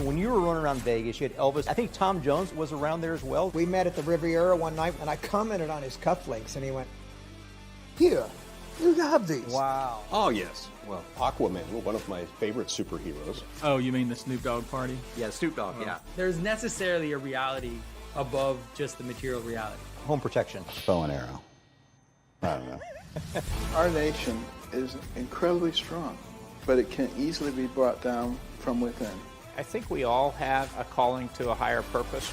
When you were running around Vegas, you had Elvis. I think Tom Jones was around there as well. We met at the Riviera one night, and I commented on his cufflinks, and he went, "Here, you have these." Wow. Oh, yes. Well, Aquaman, one of my favorite superheroes. Oh, you mean the Snoop Dogg party? Yeah, Snoop Dogg, yeah. There's necessarily a reality above just the material reality. Home protection. Bow and arrow. I don't know. Our nation is incredibly strong, but it can easily be brought down from within. I think we all have a calling to a higher purpose.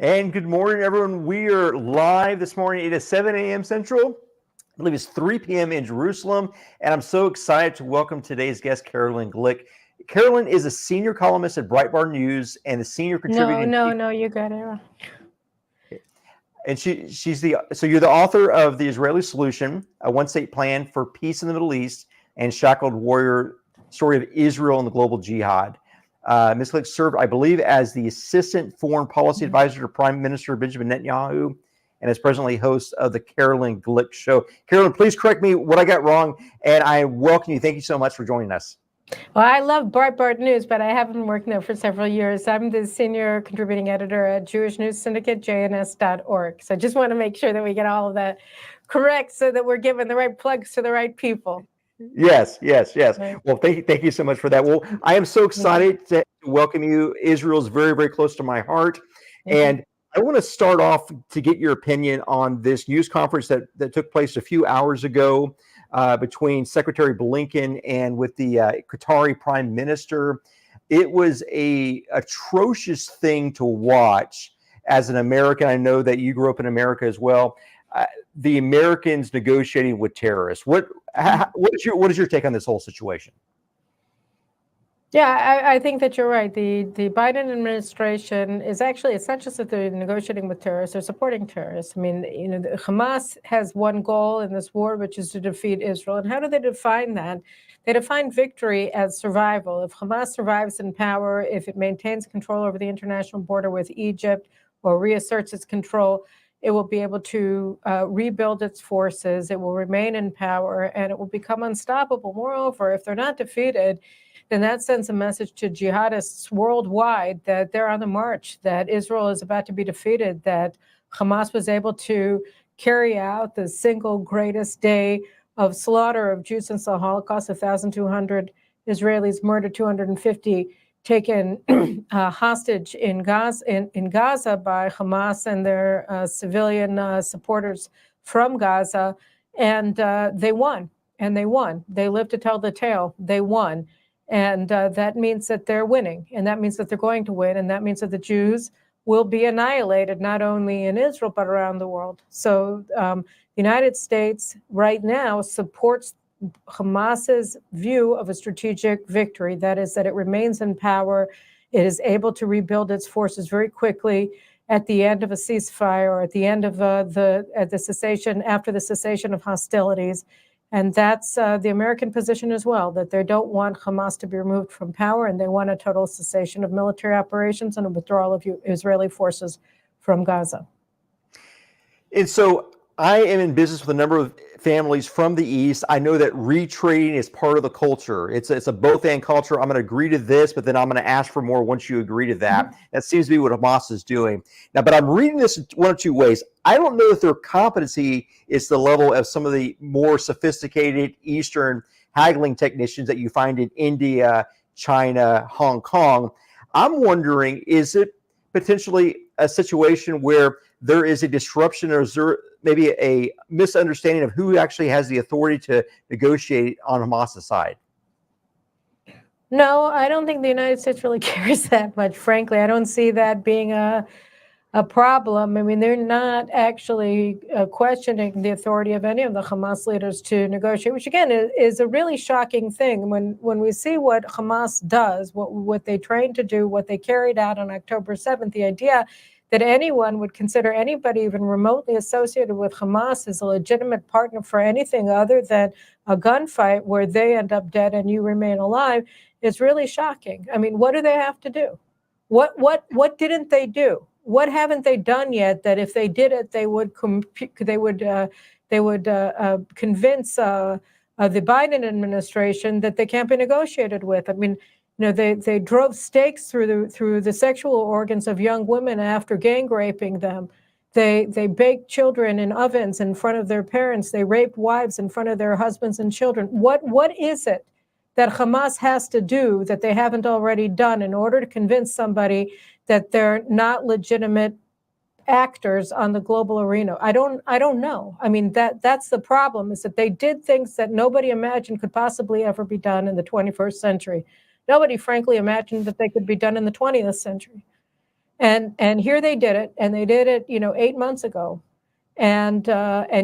And good morning, everyone. We are live this morning. It is 7 a.m. Central. I believe it's 3 p.m. in Jerusalem. And I'm so excited to welcome today's guest, Carolyn Glick. Carolyn is a senior columnist at Breitbart News and the senior contributor. No, you got it wrong. And so you're the author of The Israeli Solution, a one-state plan for peace in the Middle East, and Shackled Warrior, Story of Israel and the Global Jihad. Ms. Glick served, I believe, as the Assistant Foreign Policy Advisor to Prime Minister Benjamin Netanyahu, and is presently host of the Carolyn Glick Show. Carolyn, please correct me what I got wrong, and I welcome you. Thank you so much for joining us. Well, I love Breitbart News, but I haven't worked there for several years. I'm the senior contributing editor at Jewish News Syndicate, jns.org. So I just want to make sure that we get all of that correct so that we're giving the right plugs to the right people. Yes. Well, thank you so much for that. Well, I am so excited to welcome you. Israel is very, very close to my heart. And I want to start off to get your opinion on this news conference that took place a few hours ago between Secretary Blinken and with the Qatari Prime Minister. It was a atrocious thing to watch as an American. I know that you grew up in America as well. The Americans negotiating with terrorists. What is your take on this whole situation? Yeah, I think that you're right. The Biden administration is actually, it's not just that they're negotiating with terrorists, they're supporting terrorists. I mean, Hamas has one goal in this war, which is to defeat Israel. And how do they define that? They define victory as survival. If Hamas survives in power, if it maintains control over the international border with Egypt or reasserts its control, it will be able to rebuild its forces, it will remain in power, and it will become unstoppable. Moreover, if they're not defeated, then that sends a message to jihadists worldwide that they're on the march, that Israel is about to be defeated, that Hamas was able to carry out the single greatest day of slaughter of Jews since the Holocaust, 1,200 Israelis murdered, 250 taken hostage in Gaza by Hamas and their civilian supporters from Gaza. And they won, and they won. They lived to tell the tale. They won. And that means that they're winning, and that means that they're going to win, and that means that the Jews will be annihilated, not only in Israel, but around the world. So the United States right now supports Hamas's view of a strategic victory. That is, that it remains in power. It is able to rebuild its forces very quickly at the end of a ceasefire or at the end of the cessation, after the cessation of hostilities. And that's the American position as well, that they don't want Hamas to be removed from power, and they want a total cessation of military operations and a withdrawal of Israeli forces from Gaza. And so I am in business with a number of families from the East. I know that retrading is part of the culture. It's a both-and culture. I'm going to agree to this, but then I'm going to ask for more once you agree to that. Mm-hmm. That seems to be what Hamas is doing. Now, but I'm reading this in one of two ways. I don't know if their competency is the level of some of the more sophisticated Eastern haggling technicians that you find in India, China, Hong Kong. I'm wondering, is it potentially a situation where there is a disruption, or is there maybe a misunderstanding of who actually has the authority to negotiate on Hamas's side? No, I don't think the United States really cares that much, frankly. I don't see that being a problem. I mean, they're not actually questioning the authority of any of the Hamas leaders to negotiate, which again is a really shocking thing. When we see what Hamas does, what they trained to do, what they carried out on October 7th, the idea that anyone would consider anybody even remotely associated with Hamas as a legitimate partner for anything other than a gunfight where they end up dead and you remain alive is really shocking. I mean, what do they have to do? What didn't they do? What haven't they done yet that if they did it, they would convince the Biden administration that they can't be negotiated with? I mean, they drove stakes through the sexual organs of young women after gang raping them. They baked children in ovens in front of their parents. They raped wives in front of their husbands and children. What is it that Hamas has to do that they haven't already done in order to convince somebody that they're not legitimate actors on the global arena? I don't know. I mean, that's the problem, is that they did things that nobody imagined could possibly ever be done in the 21st century. Nobody, frankly, imagined that they could be done in the 20th century. And here they did it, and they did it, 8 months ago. And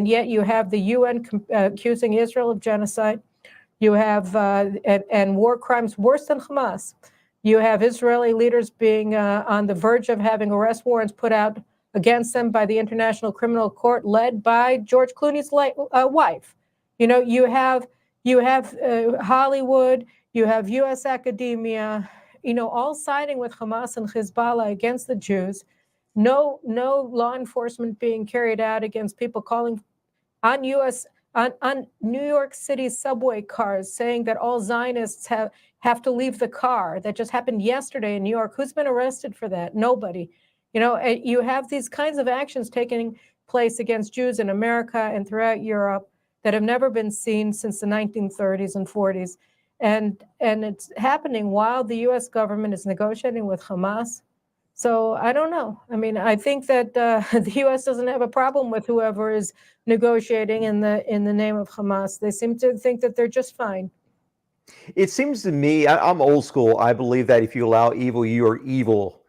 yet you have the UN accusing Israel of genocide. You have and war crimes worse than Hamas. You have Israeli leaders being on the verge of having arrest warrants put out against them by the International Criminal Court, led by George Clooney's wife. You have Hollywood, you have U.S. academia, all siding with Hamas and Hezbollah against the Jews. No law enforcement being carried out against people calling on New York City subway cars, saying that all Zionists have to leave the car. That just happened yesterday in New York. Who's been arrested for that? Nobody. You have these kinds of actions taking place against Jews in America and throughout Europe that have never been seen since the 1930s and 40s. And it's happening while the U.S. government is negotiating with Hamas. So I don't know. I mean, I think that the U.S. doesn't have a problem with whoever is negotiating in the name of Hamas. They seem to think that they're just fine. It seems to me, I'm old school. I believe that if you allow evil, you are evil.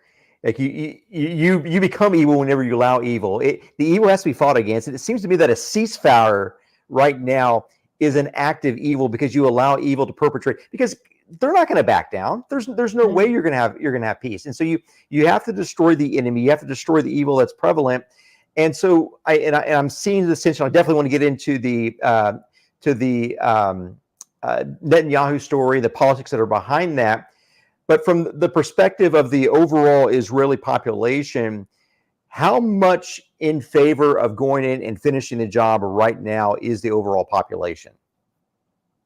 Like you become evil whenever you allow evil. The evil has to be fought against. And it seems to me that a ceasefire right now is an act of evil because you allow evil to perpetrate, because they're not going to back down. There's no way you're going to have peace. And so you have to destroy the enemy. You have to destroy the evil that's prevalent. And so I'm seeing this tension. I definitely want to get into the Netanyahu story, the politics that are behind that. But from the perspective of the overall Israeli population, how much in favor of going in and finishing the job right now is the overall population?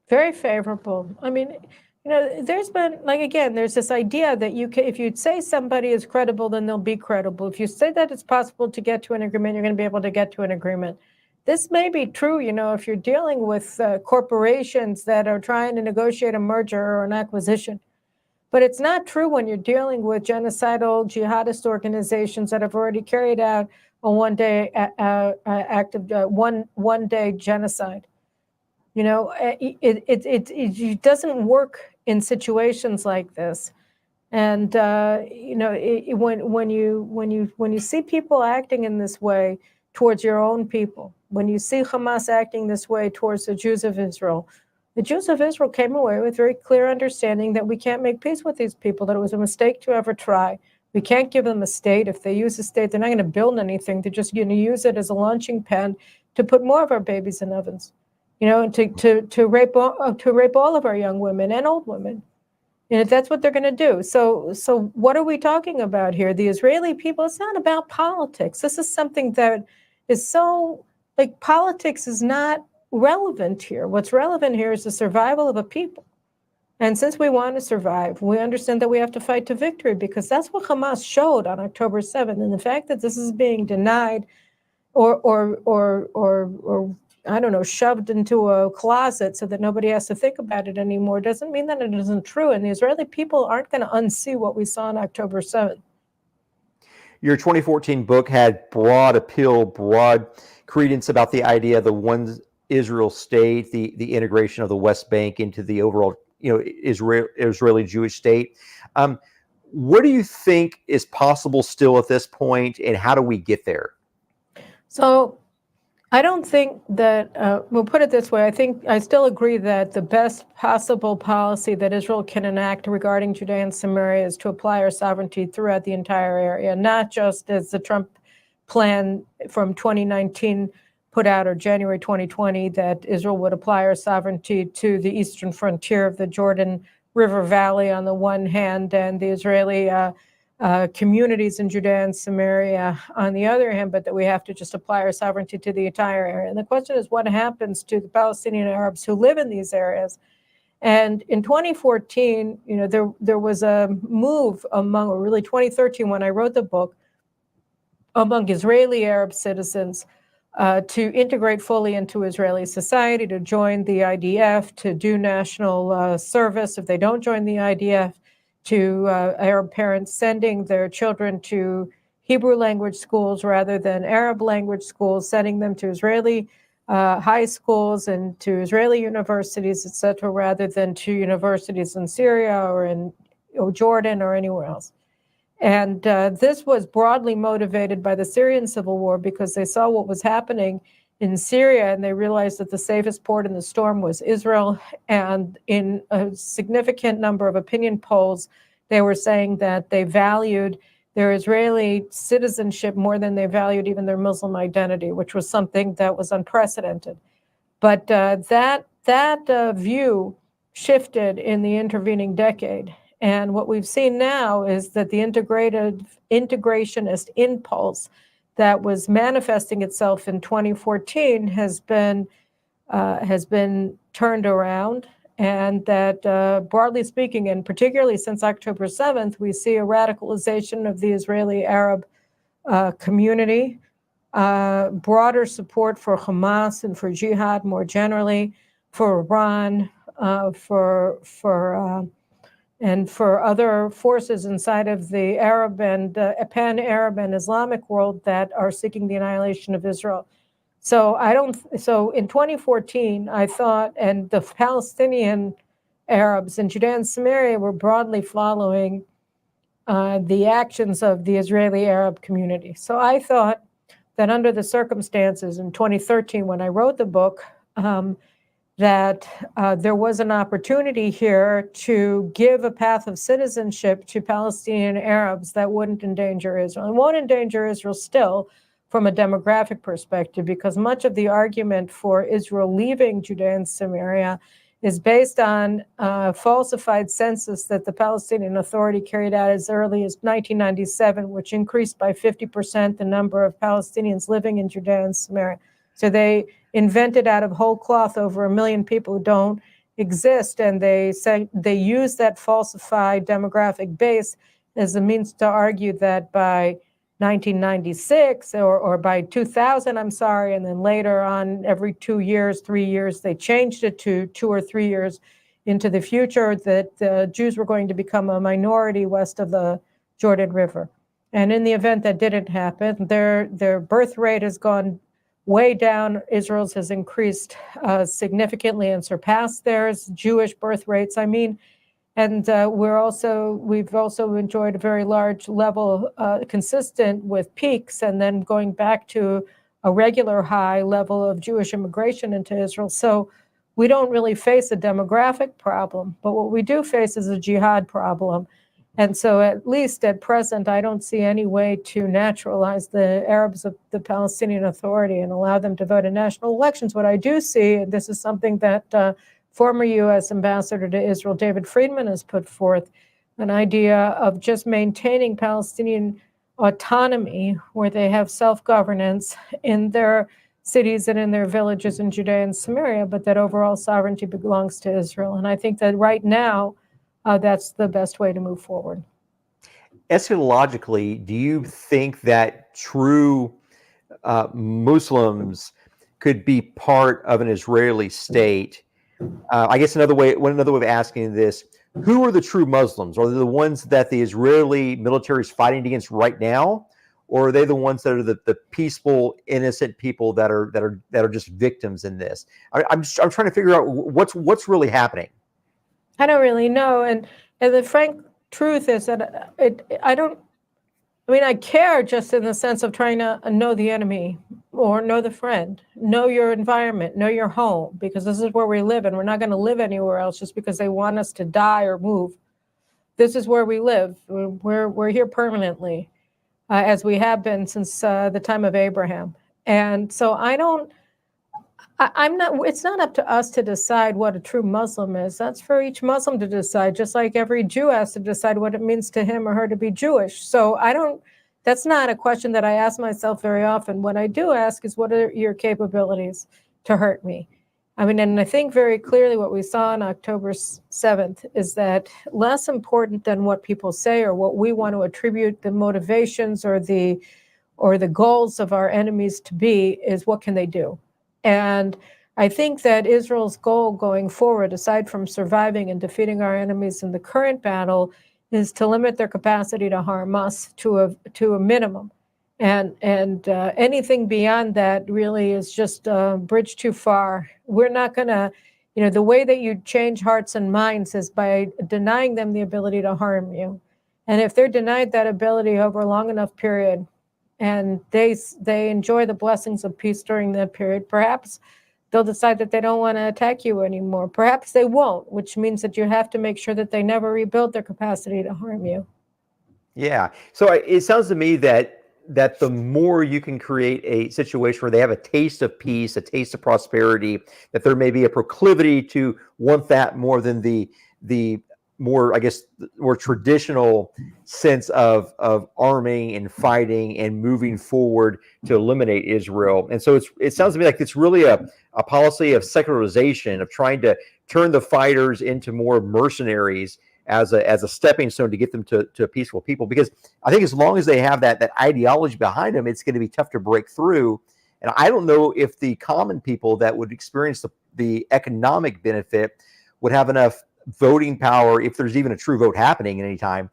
Very favorable. I mean, there's been, there's this idea that if you say somebody is credible, then they'll be credible. If you say that it's possible to get to an agreement, you're going to be able to get to an agreement. This may be true, if you're dealing with corporations that are trying to negotiate a merger or an acquisition. But it's not true when you're dealing with genocidal jihadist organizations that have already carried out a one-day act of one-day genocide. It doesn't work in situations like this. And when you see people acting in this way towards your own people, when you see Hamas acting this way towards the Jews of Israel, the Jews of Israel came away with very clear understanding that we can't make peace with these people, that it was a mistake to ever try. We can't give them a state. If they use a state, they're not going to build anything. They're just going to use it as a launching pad to put more of our babies in ovens, and to rape all of our young women and old women. And that's what they're going to do. So what are we talking about here? The Israeli people, it's not about politics. This is something that is so, politics is not relevant here. What's relevant here is the survival of a people. And since we want to survive, we understand that we have to fight to victory, because that's what Hamas showed on October 7th. And the fact that this is being denied or I don't know, shoved into a closet so that nobody has to think about it anymore doesn't mean that it isn't true. And the Israeli people aren't going to unsee what we saw on October 7th. Your 2014 book had broad appeal, broad credence about the idea of the one Israel state, the integration of the West Bank into the overall, Israeli Jewish state. What do you think is possible still at this point, and how do we get there? So I don't think that, we'll put it this way, I still agree that the best possible policy that Israel can enact regarding Judea and Samaria is to apply our sovereignty throughout the entire area, not just as the Trump plan from 2019 put out, or January 2020, that Israel would apply our sovereignty to the eastern frontier of the Jordan River Valley on the one hand, and the Israeli communities in Judea and Samaria on the other hand, but that we have to just apply our sovereignty to the entire area. And the question is, what happens to the Palestinian Arabs who live in these areas? And in 2014, there was a move among, or really 2013 when I wrote the book, among Israeli Arab citizens to integrate fully into Israeli society, to join the IDF, to do national service if they don't join the IDF, to Arab parents sending their children to Hebrew language schools rather than Arab language schools, sending them to Israeli high schools and to Israeli universities, etc., rather than to universities in Syria or in Jordan or anywhere else. And this was broadly motivated by the Syrian civil war because they saw what was happening in Syria and they realized that the safest port in the storm was Israel. And in a significant number of opinion polls, they were saying that they valued their Israeli citizenship more than they valued even their Muslim identity, which was something that was unprecedented. But that view shifted in the intervening decade. And what we've seen now is that the integrationist impulse that was manifesting itself in 2014 has been turned around, and that broadly speaking, and particularly since October 7th, we see a radicalization of the Israeli Arab community, broader support for Hamas and for jihad more generally, for Iran, and for other forces inside of the Arab and pan-Arab and Islamic world that are seeking the annihilation of Israel. So in 2014, I thought, and the Palestinian Arabs in Judea and Samaria were broadly following the actions of the Israeli Arab community. So I thought that under the circumstances in 2013, when I wrote the book, that there was an opportunity here to give a path of citizenship to Palestinian Arabs that wouldn't endanger Israel. And won't endanger Israel still from a demographic perspective, because much of the argument for Israel leaving Judea and Samaria is based on a falsified census that the Palestinian Authority carried out as early as 1997, which increased by 50% the number of Palestinians living in Judea and Samaria. So they invented out of whole cloth over 1 million people who don't exist, and they use that falsified demographic base as a means to argue that by 1996 or by 2000, and then later on every 2 years, 3 years, they changed it to 2 or 3 years into the future, that the Jews were going to become a minority west of the Jordan River. And in the event that didn't happen, their birth rate has gone way down. Israel's has increased significantly and surpassed theirs, Jewish birth rates, and we've also enjoyed a very large level consistent with peaks and then going back to a regular high level of Jewish immigration into Israel. So we don't really face a demographic problem, but what we do face is a jihad problem. And so at least at present, I don't see any way to naturalize the Arabs of the Palestinian Authority and allow them to vote in national elections. What I do see, and this is something that former U.S. Ambassador to Israel, David Friedman, has put forth, an idea of just maintaining Palestinian autonomy where they have self-governance in their cities and in their villages in Judea and Samaria, but that overall sovereignty belongs to Israel. And I think that right now, that's the best way to move forward. Eschatologically, do you think that true Muslims could be part of an Israeli state? I guess another way of asking this: who are the true Muslims? Are they the ones that the Israeli military is fighting against right now, or are they the ones that are the peaceful, innocent people that are just victims in this? I'm trying to figure out what's really happening. I don't really know, and the frank truth is that I care just in the sense of trying to know the enemy or know the friend, know your environment, know your home, because this is where we live, and we're not going to live anywhere else just because they want us to die or move. This is where we live. We're here permanently, as we have been since the time of Abraham, and so I'm not. It's not up to us to decide what a true Muslim is. That's for each Muslim to decide. Just like every Jew has to decide what it means to him or her to be Jewish. So I don't. That's not a question that I ask myself very often. What I do ask is, what are your capabilities to hurt me? I mean, and I think very clearly what we saw on October 7th is that less important than what people say or what we want to attribute the motivations or the goals of our enemies to be is what can they do? And I think that Israel's goal going forward, aside from surviving and defeating our enemies in the current battle, is to limit their capacity to harm us to a minimum. And anything beyond that really is just a bridge too far. We're not going to, the way that you change hearts and minds is by denying them the ability to harm you. And if they're denied that ability over a long enough period, and they enjoy the blessings of peace during that period, perhaps they'll decide that they don't want to attack you anymore. Perhaps they won't, which means that you have to make sure that they never rebuild their capacity to harm you. Yeah. So it sounds to me that the more you can create a situation where they have a taste of peace, a taste of prosperity, that there may be a proclivity to want that more than the more, I guess, more traditional sense of arming and fighting and moving forward to eliminate Israel. And so it sounds to me like it's really a policy of secularization, of trying to turn the fighters into more mercenaries as a stepping stone to get them to a peaceful people. Because I think as long as they have that ideology behind them, it's going to be tough to break through. And I don't know if the common people that would experience the economic benefit would have enough voting power, if there's even a true vote happening at any time,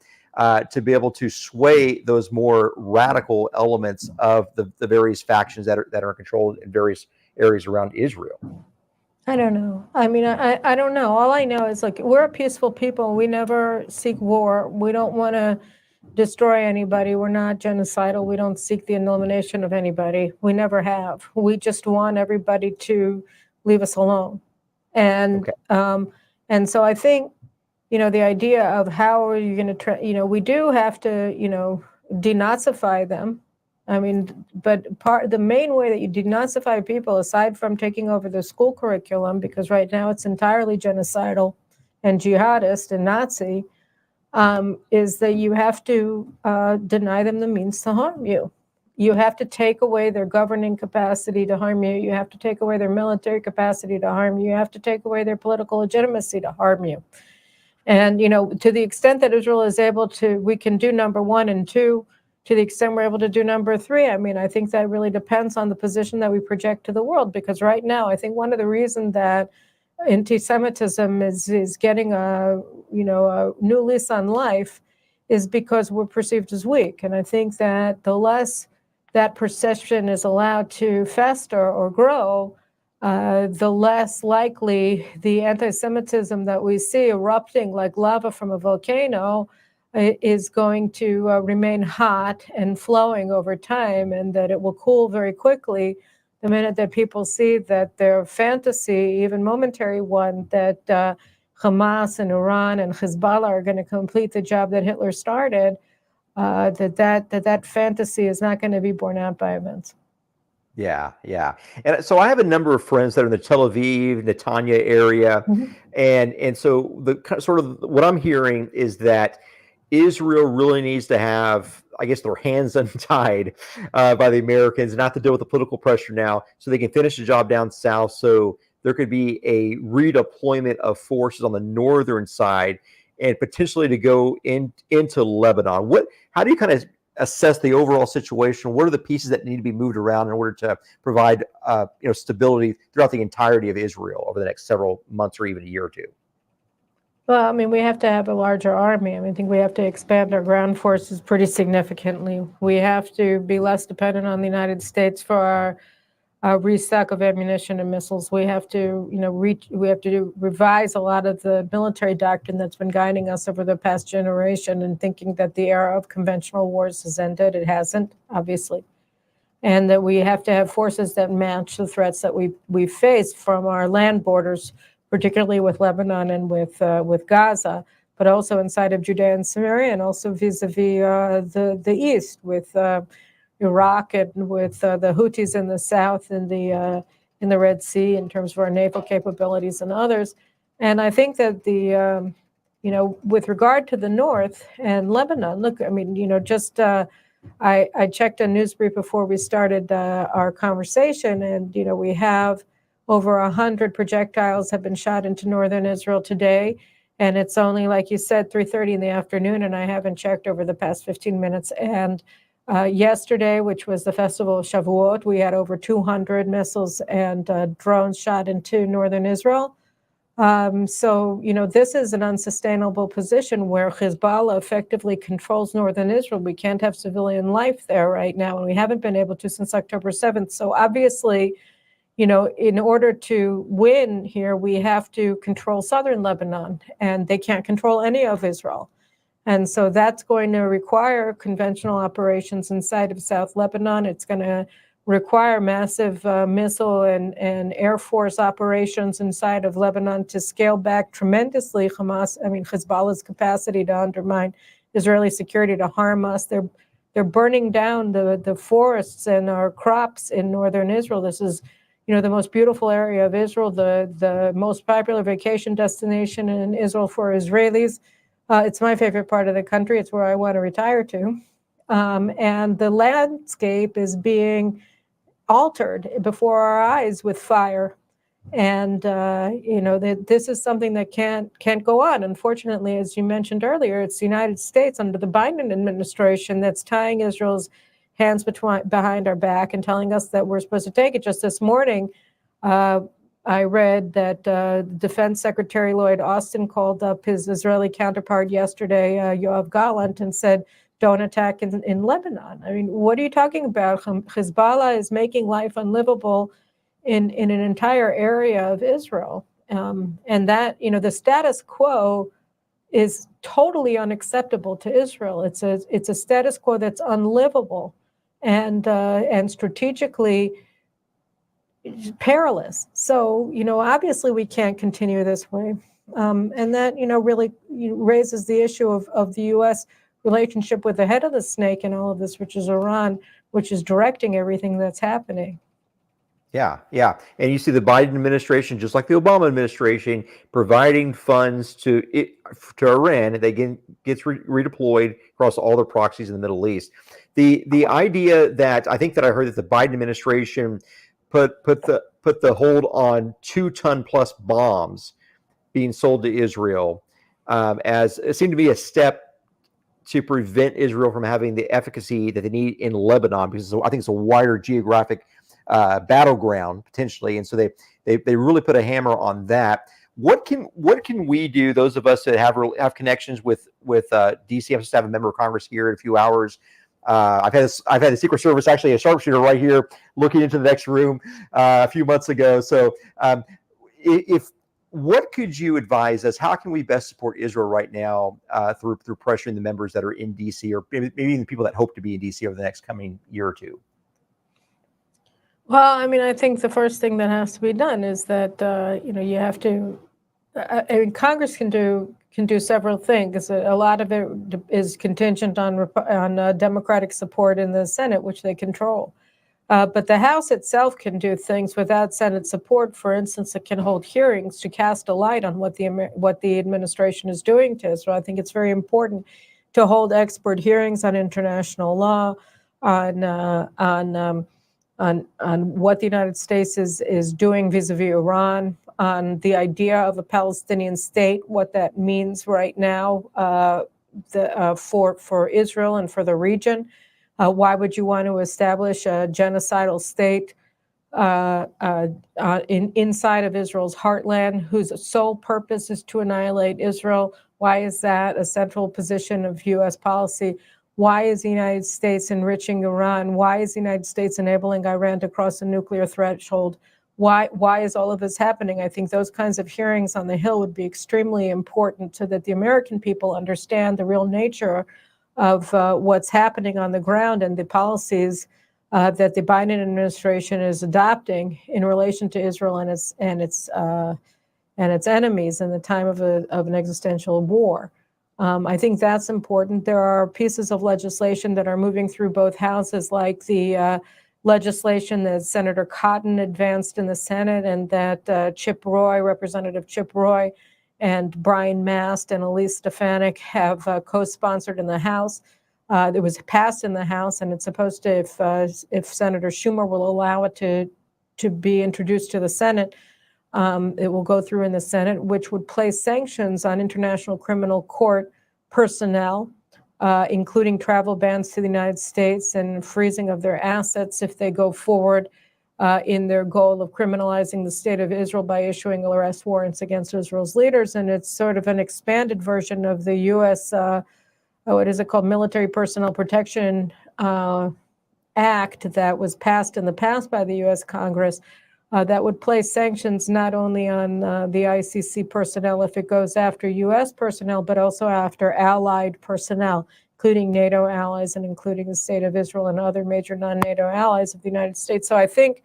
to be able to sway those more radical elements of the various factions that are controlled in various areas around Israel. I don't know. I mean, I don't know. All I know is, like, we're a peaceful people. We never seek war. We don't want to destroy anybody. We're not genocidal. We don't seek the elimination of anybody. We never have. We just want everybody to leave us alone. And okay. And so I think, the idea of how are you going to, we do have to, denazify them. I mean, but the main way that you denazify people, aside from taking over the school curriculum, because right now it's entirely genocidal and jihadist and Nazi, is that you have to deny them the means to harm you. You have to take away their governing capacity to harm you. You have to take away their military capacity to harm you. You have to take away their political legitimacy to harm you. And, to the extent that Israel is able to, we can do number one and two. To the extent we're able to do number three, I mean, I think that really depends on the position that we project to the world. Because right now, I think one of the reasons that anti-Semitism is getting a new lease on life is because we're perceived as weak. And I think that the less that perception is allowed to fester or grow, the less likely the anti-Semitism that we see erupting like lava from a volcano is going to remain hot and flowing over time, and that it will cool very quickly the minute that people see that their fantasy, even momentary one, that Hamas and Iran and Hezbollah are going to complete the job that Hitler started, that fantasy is not going to be borne out by events. Yeah. And so I have a number of friends that are in the Tel Aviv, Netanya area. Mm-hmm. And so the sort of what I'm hearing is that Israel really needs to have, I guess, their hands untied by the Americans, not to deal with the political pressure now, so they can finish the job down south. So there could be a redeployment of forces on the northern side and potentially to go into Lebanon. How do you kind of assess the overall situation? What are the pieces that need to be moved around in order to provide stability throughout the entirety of Israel over the next several months or even a year or two? Well, I mean, we have to have a larger army. I think we have to expand our ground forces pretty significantly. We have to be less dependent on the United States for our restock of ammunition and missiles. We have to, revise a lot of the military doctrine that's been guiding us over the past generation and thinking that the era of conventional wars has ended. It hasn't, obviously. And that we have to have forces that match the threats that we face from our land borders, particularly with Lebanon and with Gaza, but also inside of Judea and Samaria, and also vis-a-vis the east with Iraq and with the Houthis in the south and the in the Red Sea in terms of our naval capabilities and others. And I think that with regard to the North and Lebanon, look, I mean, I checked a news brief before we started our conversation, and, we have over 100 projectiles have been shot into northern Israel today. And it's only, like you said, 3:30 in the afternoon, and I haven't checked over the past 15 minutes. And yesterday, which was the festival of Shavuot, we had over 200 missiles and drones shot into northern Israel. So, this is an unsustainable position where Hezbollah effectively controls northern Israel. We can't have civilian life there right now, and we haven't been able to since October 7th. So obviously, in order to win here, we have to control southern Lebanon, and they can't control any of Israel. And so that's going to require conventional operations inside of South Lebanon. It's going to require massive missile and Air Force operations inside of Lebanon to scale back tremendously Hezbollah's capacity to undermine Israeli security, to harm us. They're burning down the forests and our crops in northern Israel. This is the most beautiful area of Israel, the most popular vacation destination in Israel for Israelis. It's my favorite part of the country. It's where I want to retire to. And the landscape is being altered before our eyes with fire. And, this is something that can't go on. Unfortunately, as you mentioned earlier, it's the United States under the Biden administration that's tying Israel's hands behind our back and telling us that we're supposed to take it. Just this morning, I read that Defense Secretary Lloyd Austin called up his Israeli counterpart yesterday, Yoav Gallant, and said, don't attack in Lebanon. I mean, what are you talking about? Hezbollah is making life unlivable in an entire area of Israel. And that, the status quo is totally unacceptable to Israel. It's a status quo that's unlivable and strategically perilous. So, obviously we can't continue this way. And that, really raises the issue of the U.S. relationship with the head of the snake in all of this, which is Iran, which is directing everything that's happening. Yeah. And you see the Biden administration, just like the Obama administration, providing funds to Iran. They gets redeployed across all their proxies in the Middle East. The idea that I heard that the Biden administration put the hold on 2-ton plus bombs being sold to Israel as it seemed to be a step to prevent Israel from having the efficacy that they need in Lebanon, because I think it's a wider geographic battleground potentially, and so they really put a hammer on that. What can we do? Those of us that have connections with DC, I just have a member of Congress here in a few hours. I've had the Secret Service, actually a sharpshooter right here looking into the next room a few months ago. So what could you advise us? How can we best support Israel right now through pressuring the members that are in DC, or maybe even the people that hope to be in DC over the next coming year or two? Well, I think the first thing that has to be done is that you have to. Congress can do several things. A lot of it is contingent on Democratic support in the Senate, which they control. But the House itself can do things without Senate support. For instance, it can hold hearings to cast a light on what the administration is doing to Israel. I think it's very important to hold expert hearings on international law, on what the United States is doing vis-a-vis Iran, on the idea of a Palestinian state, what that means right now for Israel and for the region. Why would you want to establish a genocidal state inside of Israel's heartland, whose sole purpose is to annihilate Israel? Why is that a central position of U.S. policy? Why is the United States enriching Iran? Why is the United States enabling Iran to cross the nuclear threshold? Why is all of this happening? I think those kinds of hearings on the Hill would be extremely important so that the American people understand the real nature of what's happening on the ground and the policies that the Biden administration is adopting in relation to Israel and its enemies in the time of an existential war. I think that's important. There are pieces of legislation that are moving through both houses, like the legislation that Senator Cotton advanced in the Senate, and that Chip Roy, Representative Chip Roy, and Brian Mast and Elise Stefanik have co-sponsored in the House. It was passed in the House, and it's supposed to, if Senator Schumer will allow it to be introduced to the Senate, it will go through in the Senate, which would place sanctions on International Criminal Court personnel, including travel bans to the United States and freezing of their assets if they go forward in their goal of criminalizing the state of Israel by issuing arrest warrants against Israel's leaders. And it's sort of an expanded version of the U.S., what is it called, Military Personnel Protection Act that was passed in the past by the U.S. Congress that would place sanctions not only on the ICC personnel if it goes after U.S. personnel, but also after allied personnel, including NATO allies and including the state of Israel and other major non-NATO allies of the United States. So I think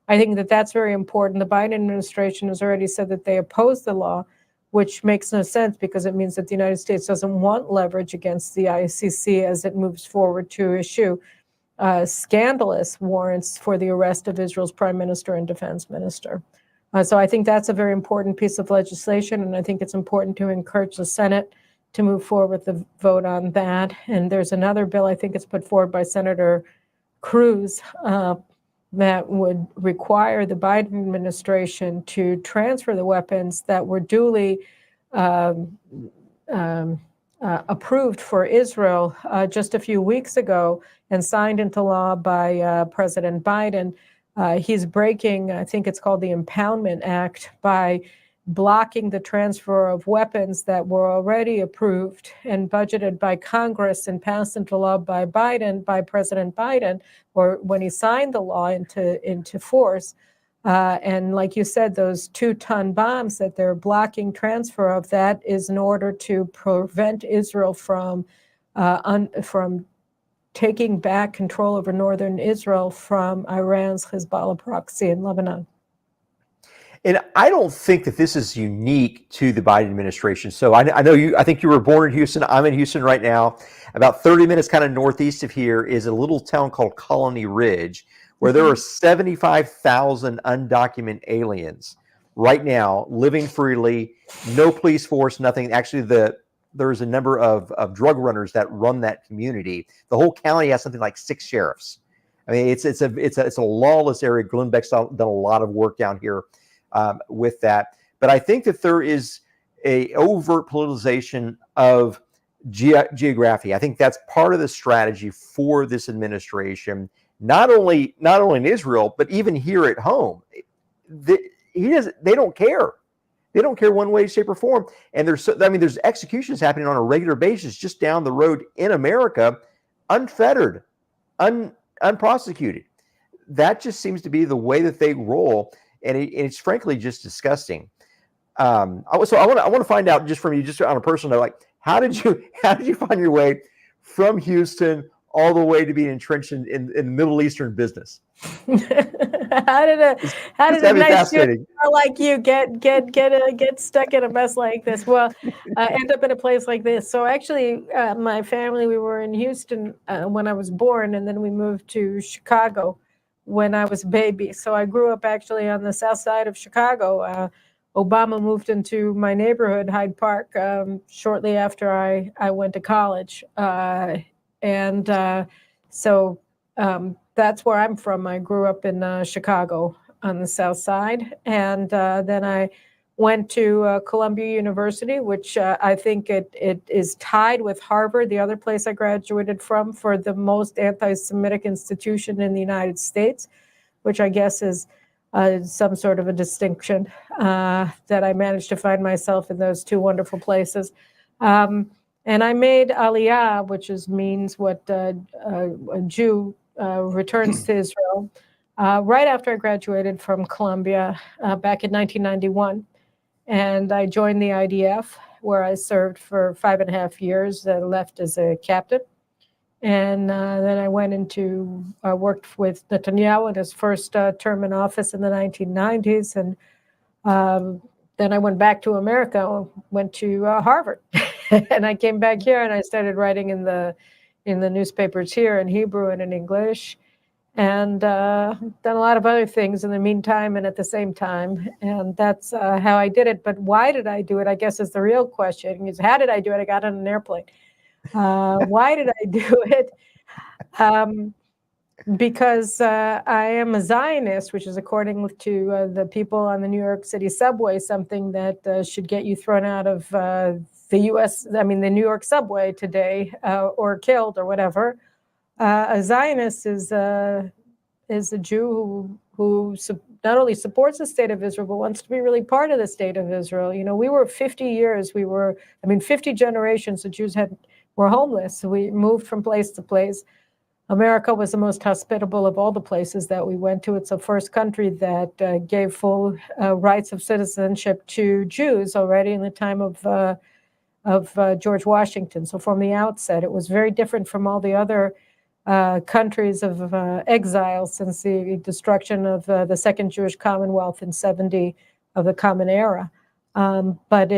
that that's very important. The Biden administration has already said that they oppose the law, which makes no sense because it means that the United States doesn't want leverage against the ICC as it moves forward to issue scandalous warrants for the arrest of Israel's prime minister and defense minister. So I think that's a very important piece of legislation, and I think it's important to encourage the Senate to move forward with the vote on that. And there's another bill, I think it's put forward by Senator Cruz, that would require the Biden administration to transfer the weapons that were duly approved for Israel just a few weeks ago and signed into law by President Biden. He's breaking, I think it's called the Impoundment Act, by blocking the transfer of weapons that were already approved and budgeted by Congress and passed into law by President Biden, or when he signed the law into force. And like you said, those 2-ton bombs that they're blocking transfer of, that is in order to prevent Israel from taking back control over northern Israel from Iran's Hezbollah proxy in Lebanon. And I don't think that this is unique to the Biden administration. So I know I think you were born in Houston. I'm in Houston right now. About 30 minutes kind of northeast of here is a little town called Colony Ridge, where there are 75,000 undocumented aliens right now living freely, no police force, nothing. Actually, there's a number of drug runners that run that community. The whole county has something like 6 sheriffs. I mean, it's a lawless area. Glenn Beck's done a lot of work down here with that. But I think that there is a overt politicization of geography. I think that's part of the strategy for this administration. Not only in Israel, but even here at home, they don't care. They don't care one way, shape, or form. And there's executions happening on a regular basis just down the road in America, unfettered, unprosecuted. That just seems to be the way that they roll, and it's frankly just disgusting. So I want to find out just from you, just on a personal note, like how did you find your way from Houston all the way to being entrenched in Middle Eastern business? How did a nice girl like you get stuck in a mess like this? Well, end up in a place like this. So actually, my family, we were in Houston when I was born, and then we moved to Chicago when I was a baby. So I grew up actually on the south side of Chicago. Obama moved into my neighborhood, Hyde Park, shortly after I went to college. So that's where I'm from. I grew up in Chicago on the south side. And then I went to Columbia University, which I think it is tied with Harvard, the other place I graduated from, for the most anti-Semitic institution in the United States, which I guess is some sort of a distinction that I managed to find myself in those two wonderful places. And I made Aliyah, which means what a Jew returns to Israel, right after I graduated from Columbia back in 1991. And I joined the IDF, where I served for 5.5 years, left as a captain. And then I went into, worked with Netanyahu in his first term in office in the 1990s. And then I went back to America, went to Harvard. And I came back here and I started writing in the newspapers here in Hebrew and in English. and done a lot of other things in the meantime and at the same time. And that's how I did it. But why did I do it, I guess, is the real question. Is how did I do it? I got on an airplane. Why did I do it? Because I am a Zionist, which is, according to the people on the New York City subway, something that should get you thrown out of the the New York subway today, or killed or whatever. A Zionist is a Jew who not only supports the state of Israel, but wants to be really part of the state of Israel. You know, we were 50 years, 50 generations of Jews were homeless. We moved from place to place. America was the most hospitable of all the places that we went to. It's the first country that gave full rights of citizenship to Jews already in the time of George Washington. So from the outset, it was very different from all the other countries of exile since the destruction of the Second Jewish Commonwealth in 70 of the Common Era. But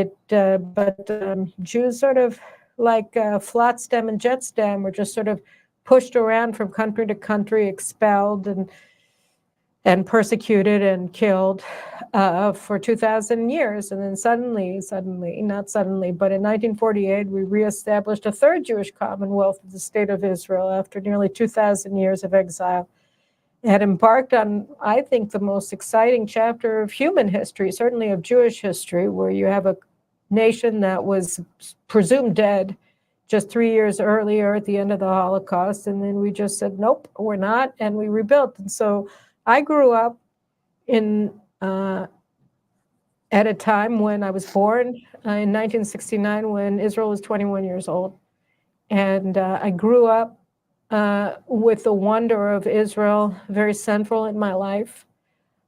Jews, sort of like Flotsam and Jetsam, were just sort of pushed around from country to country, expelled and persecuted and killed for 2,000 years. And then suddenly, not suddenly, but in 1948, we reestablished a third Jewish Commonwealth of the State of Israel after nearly 2,000 years of exile. It had embarked on, I think, the most exciting chapter of human history, certainly of Jewish history, where you have a nation that was presumed dead just 3 years earlier at the end of the Holocaust. And then we just said, nope, we're not. And we rebuilt. And so I grew up at a time when I was born in 1969, when Israel was 21 years old. And I grew up with the wonder of Israel very central in my life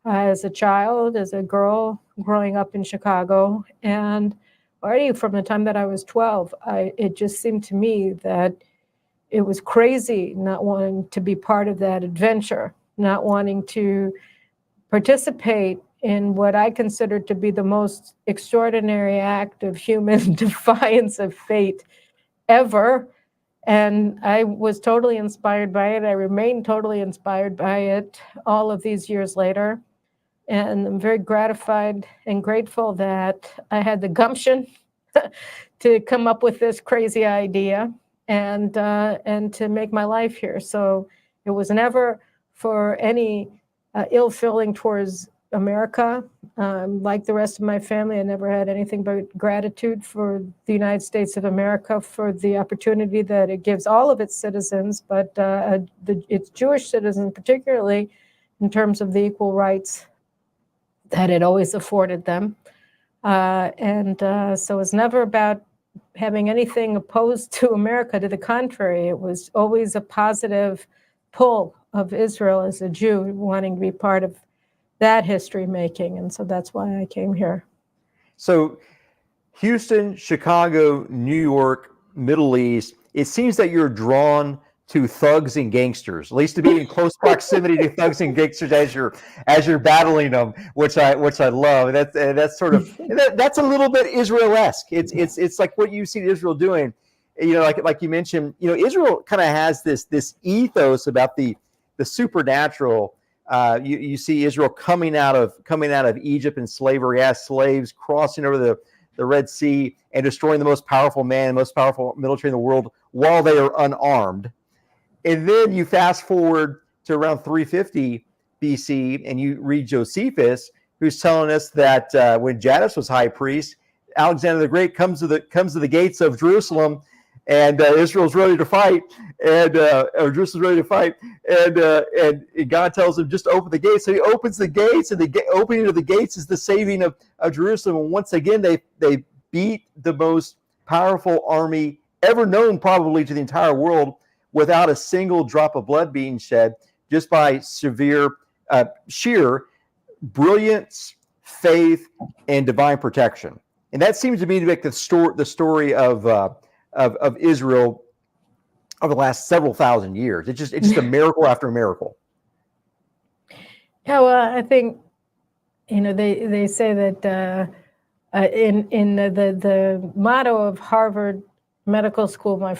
as a child, as a girl growing up in Chicago. And already from the time that I was 12, it just seemed to me that it was crazy not wanting to be part of that adventure, not wanting to participate in what I considered to be the most extraordinary act of human defiance of fate ever. And I was totally inspired by it. I remain totally inspired by it all of these years later. And I'm very gratified and grateful that I had the gumption to come up with this crazy idea and to make my life here. So it was never for any ill feeling towards America. Like the rest of my family, I never had anything but gratitude for the United States of America for the opportunity that it gives all of its citizens, but its Jewish citizens particularly, in terms of the equal rights that it always afforded them. So it's never about having anything opposed to America. To the contrary, it was always a positive pull of Israel as a Jew wanting to be part of that history making. And so that's why I came here. So Houston, Chicago, New York, Middle East, it seems that you're drawn to thugs and gangsters, at least to be in close proximity to thugs and gangsters as you're battling them, which I love. That's sort of that's a little bit Israel-esque. It's like what you see Israel doing. You know, like you mentioned, you know, Israel kind of has this ethos about the supernatural. You see Israel coming out of Egypt and slavery as slaves, crossing over the Red Sea and destroying the most powerful man, most powerful military in the world while they are unarmed. And then you fast forward to around 350 BC, and you read Josephus, who's telling us that when Janus was high priest, Alexander the Great comes to the gates of Jerusalem, and Israel's ready to fight, and Jerusalem's ready to fight, and God tells him just to open the gates. So he opens the gates, and the opening of the gates is the saving of Jerusalem. And once again, they beat the most powerful army ever known, probably to the entire world, without a single drop of blood being shed, just by sheer brilliance, faith, and divine protection. And that seems to me to make the story of Israel over the last several thousand years. It's just a miracle after a miracle. Yeah, well, I think, you know, they say that in the motto of Harvard medical school. My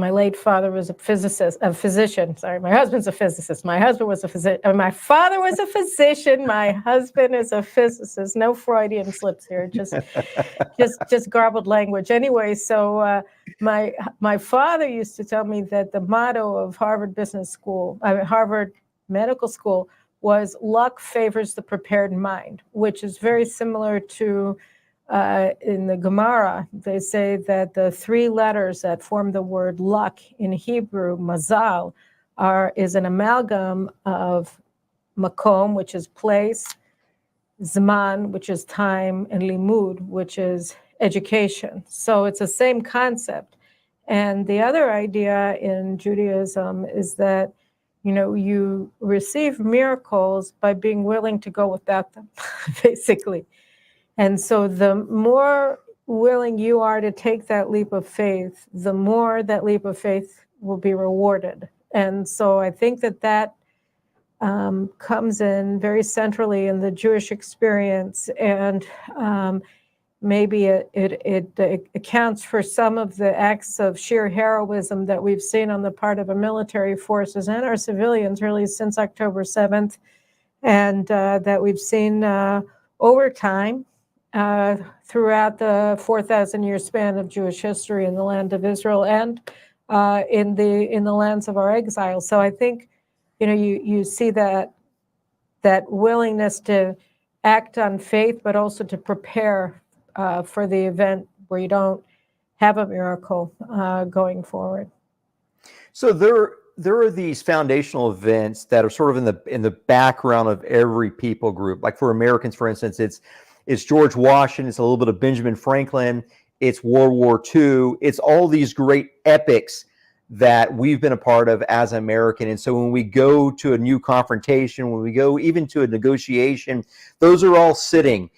late father was a physician. Sorry, my husband's a physicist. My husband was a physician. My father was a physician. My husband is a physicist. No Freudian slips here. Just garbled language. Anyway, so my father used to tell me that the motto of Harvard Medical School was "luck favors the prepared mind," which is very similar to. In the Gemara, they say that the three letters that form the word luck in Hebrew, mazal, is an amalgam of makom, which is place, zman, which is time, and limud, which is education. So it's the same concept. And the other idea in Judaism is that, you receive miracles by being willing to go without them, basically. And so the more willing you are to take that leap of faith, the more that leap of faith will be rewarded. And so I think that comes in very centrally in the Jewish experience, and maybe it accounts for some of the acts of sheer heroism that we've seen on the part of our military forces and our civilians really since October 7th, and that we've seen over time. Throughout the 4,000-year span of Jewish history in the land of Israel and in the lands of our exile. So I think, you see that willingness to act on faith, but also to prepare for the event where you don't have a miracle going forward. So there are these foundational events that are sort of in the background of every people group. Like for Americans, for instance, it's George Washington, it's a little bit of Benjamin Franklin, it's World War II, it's all these great epics that we've been a part of as an American. And so when we go to a new confrontation, when we go even to a negotiation, those are all sitting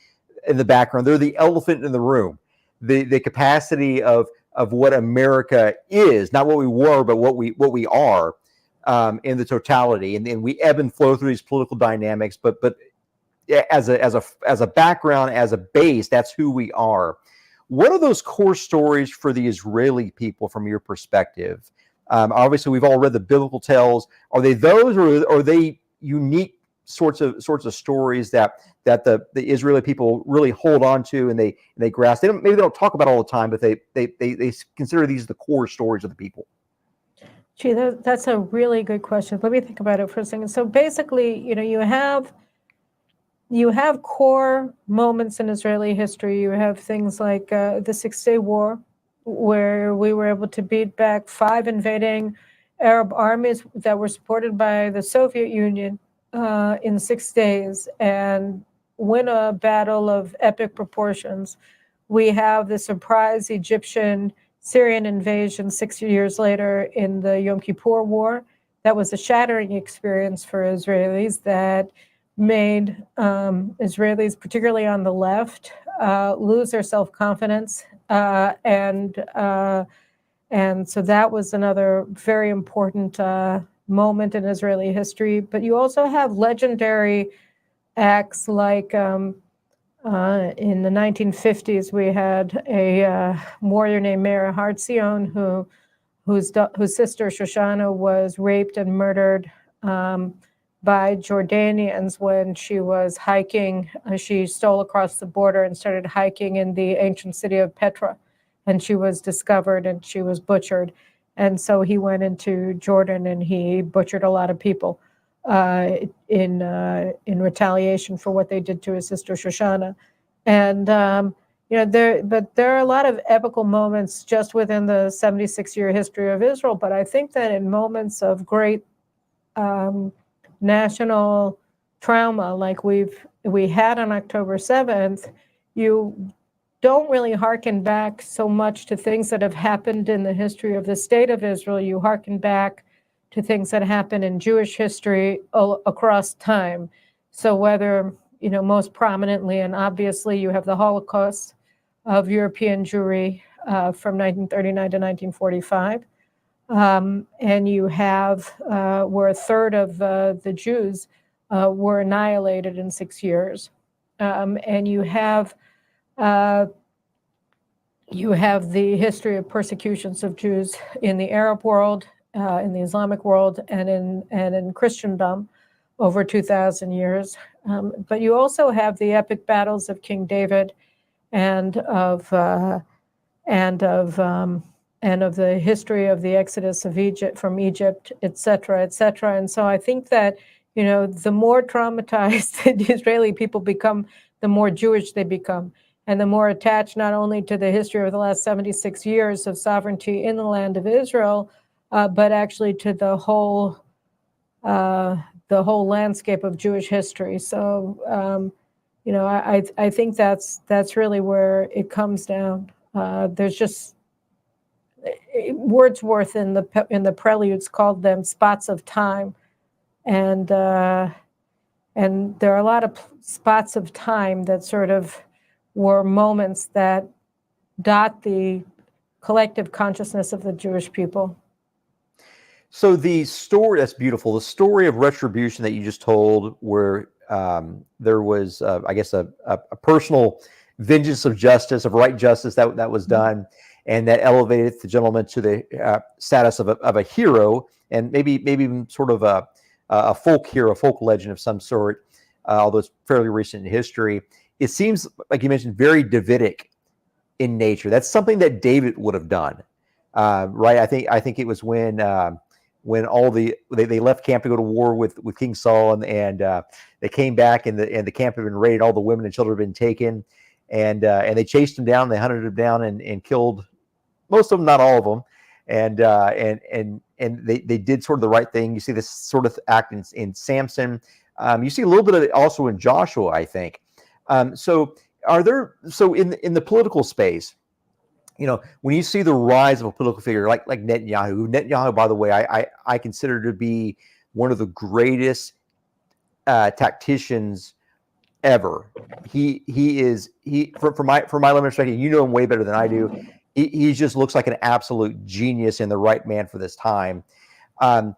in the background. They're the elephant in the room. The capacity of what America is, not what we were, but what we are in the totality. And we ebb and flow through these political dynamics, but as a background, as a base, that's who we are. What are those core stories for the Israeli people from your perspective? Obviously, we've all read the biblical tales. Are they those, or are they unique sorts of stories that the Israeli people really hold on to and they grasp? Maybe they don't talk about it all the time, but they consider these the core stories of the people. Gee, that's a really good question. Let me think about it for a second. So basically, you have core moments in Israeli history. You have things like the Six-Day War, where we were able to beat back 5 invading Arab armies that were supported by the Soviet Union in 6 days and win a battle of epic proportions. We have the surprise Egyptian-Syrian invasion 6 years later in the Yom Kippur War. That was a shattering experience for Israelis that made Israelis, particularly on the left, lose their self-confidence, and so that was another very important moment in Israeli history. But you also have legendary acts like in the 1950s we had a warrior named Meir Etzion whose sister Shoshana was raped and murdered by Jordanians when she was hiking. She stole across the border and started hiking in the ancient city of Petra, and she was discovered and she was butchered. And so he went into Jordan and he butchered a lot of people in retaliation for what they did to his sister Shoshana. And there are a lot of epical moments just within the 76-year history of Israel. But I think that in moments of great national trauma like we had on October 7th, you don't really hearken back so much to things that have happened in the history of the state of Israel. You hearken back to things that happen in Jewish history across time. So whether, most prominently and obviously you have the Holocaust of European Jewry from 1939 to 1945. And you have where a third of the Jews were annihilated in 6 years. And you have you have the history of persecutions of Jews in the Arab world, in the Islamic world, and in Christendom over 2,000 years. But you also have the epic battles of King David and of the history of the exodus of Egypt from Egypt, et cetera, et cetera. And so I think that, the more traumatized the Israeli people become, the more Jewish they become, and the more attached not only to the history of the last 76 years of sovereignty in the land of Israel, but actually to the whole landscape of Jewish history. So, I think that's really where it comes down. There's just Wordsworth in the Preludes called them spots of time, and there are a lot of spots of time that sort of were moments that dot the collective consciousness of the Jewish people. So the story, that's beautiful. The story of retribution that you just told, where there was, I guess, a personal vengeance of justice, of right justice that was done, and that elevated the gentleman to the status of a hero, and maybe even sort of a folk hero, a folk legend of some sort, although it's fairly recent in history. It seems, like you mentioned, very Davidic in nature. That's something that David would have done, right? I think it was when all they left camp to go to war with King Saul, and they came back, and the camp had been raided, all the women and children had been taken, and they chased them down, they hunted them down, and killed most of them, not all of them, and they did sort of the right thing. You see this sort of act in Samson. You see a little bit of it also in Joshua, I think. So in the political space, when you see the rise of a political figure like Netanyahu, by the way, I consider to be one of the greatest tacticians ever. He from my limited perspective, him way better than I do. He just looks like an absolute genius and the right man for this time. A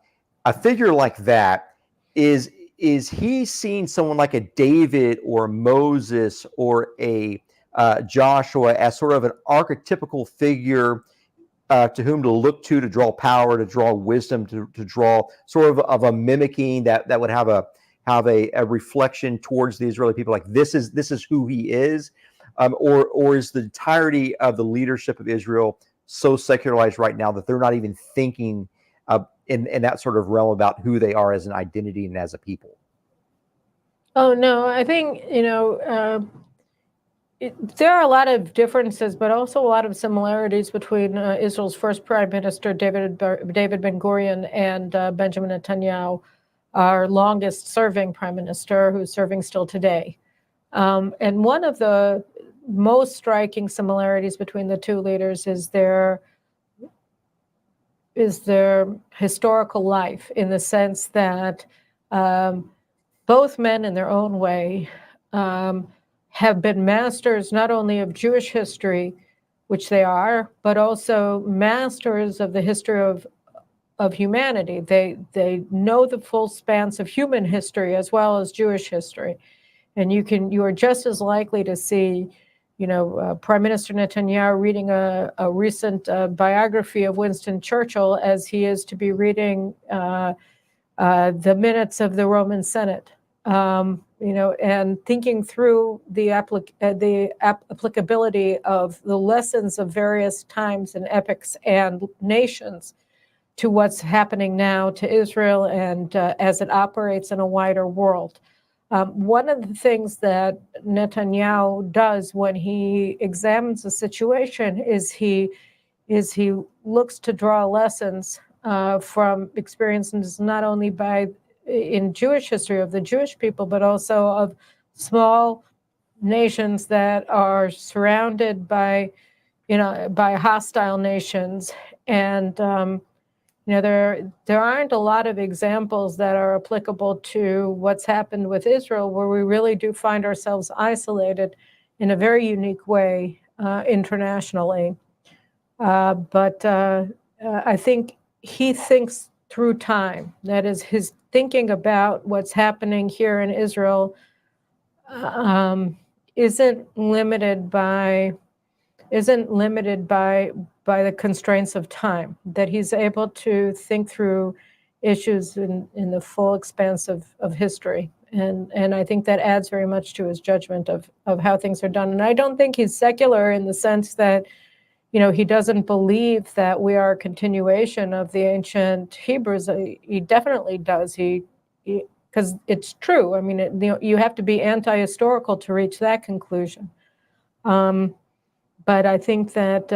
figure like that, is he seeing someone like a David or a Moses or a Joshua as sort of an archetypical figure to whom to look to draw power, to draw wisdom, to draw sort of a mimicking that would have a reflection towards the Israeli people, like this is who he is, or is the entirety of the leadership of Israel so secularized right now that they're not even thinking in that sort of realm about who they are as an identity and as a people? Oh no, I think there are a lot of differences, but also a lot of similarities between Israel's first Prime Minister, David Ben-Gurion, and Benjamin Netanyahu, our longest serving Prime Minister, who's serving still today. And one of the most striking similarities between the two leaders is their historical life, in the sense that both men, in their own way, have been masters not only of Jewish history, which they are, but also masters of the history of humanity. They know the full span of human history as well as Jewish history, and you are just as likely to see, Prime Minister Netanyahu reading a recent biography of Winston Churchill as he is to be reading the minutes of the Roman Senate. And thinking through the applicability of the lessons of various times and epochs and nations to what's happening now to Israel and as it operates in a wider world. One of the things that Netanyahu does when he examines the situation is he looks to draw lessons from experiences not only in Jewish history of the Jewish people, but also of small nations that are surrounded by hostile nations. And there aren't a lot of examples that are applicable to what's happened with Israel, where we really do find ourselves isolated in a very unique way internationally. But I think he thinks through time. That is, his thinking about what's happening here in Israel isn't limited by isn't limited by the constraints of time, that he's able to think through issues in the full expanse of history. And I think that adds very much to his judgment of how things are done. And I don't think he's secular in the sense that, he doesn't believe that we are a continuation of the ancient Hebrews. He definitely does. Because it's true. I mean, you have to be anti-historical to reach that conclusion. But I think that,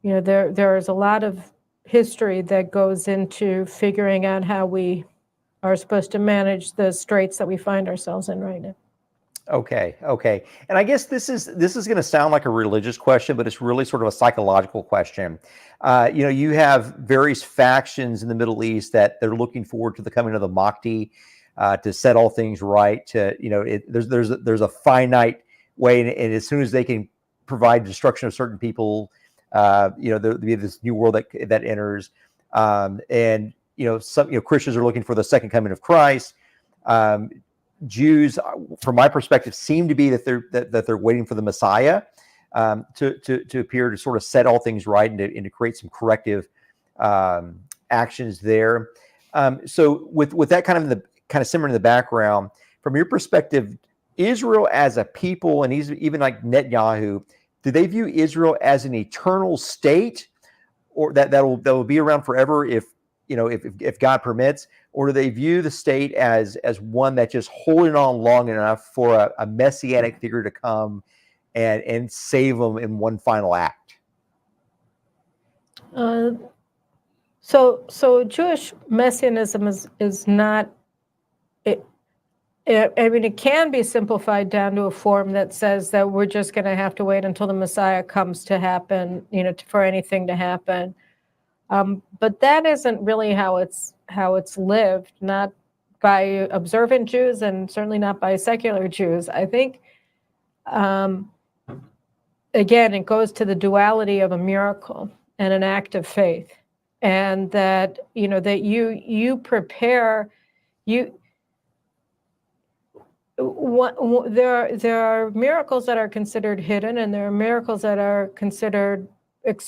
there is a lot of history that goes into figuring out how we are supposed to manage the straits that we find ourselves in right now. Okay. And I guess this is going to sound like a religious question, but it's really sort of a psychological question. You have various factions in the Middle East that they're looking forward to the coming of the Mahdi to set all things right. There's a finite way, and as soon as they can provide destruction of certain people, there'll be this new world that enters. And some Christians are looking for the second coming of Christ. Jews, from my perspective, seem to be that they're waiting for the Messiah to appear to sort of set all things right and to create some corrective actions there. So with that kind of simmering in the background, from your perspective, Israel as a people, and even like Netanyahu, do they view Israel as an eternal state, or that will be around forever if God permits, or do they view the state as one that's just holding on long enough for a messianic figure to come and save them in one final act? So Jewish messianism is not. It can be simplified down to a form that says that we're just going to have to wait until the Messiah comes to happen, for anything to happen. But that isn't really how it's lived, not by observant Jews and certainly not by secular Jews. I think, again, it goes to the duality of a miracle and an act of faith, and that that you prepare you. There are miracles that are considered hidden, and there are miracles that are considered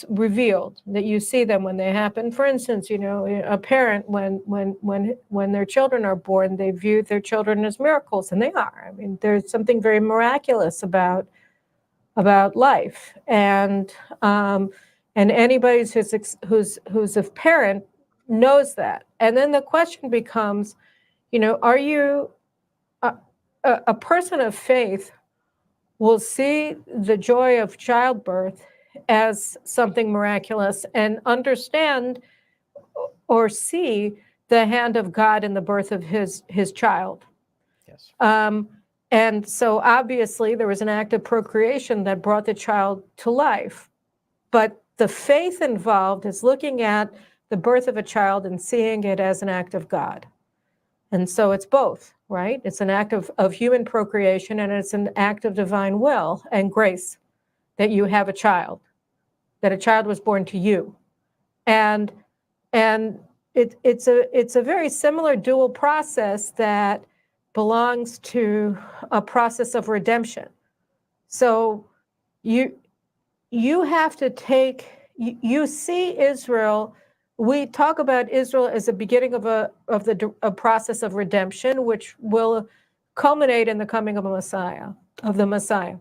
revealed, that you see them when they happen. For instance, a parent, when their children are born, they view their children as miracles, and they are. I mean, there's something very miraculous about life, and anybody who's a parent knows that. And then the question becomes, are you a person of faith will see the joy of childbirth as something miraculous and understand or see the hand of God in the birth of his child. Yes. And so obviously there was an act of procreation that brought the child to life. But the faith involved is looking at the birth of a child and seeing it as an act of God. And so it's both, right? It's an act of human procreation, and it's an act of divine will and grace that you have a child, that a child was born to you. And it's a very similar dual process that belongs to a process of redemption. So you have to you see Israel. We talk about Israel as the beginning of a process of redemption, which will culminate in the coming of the Messiah.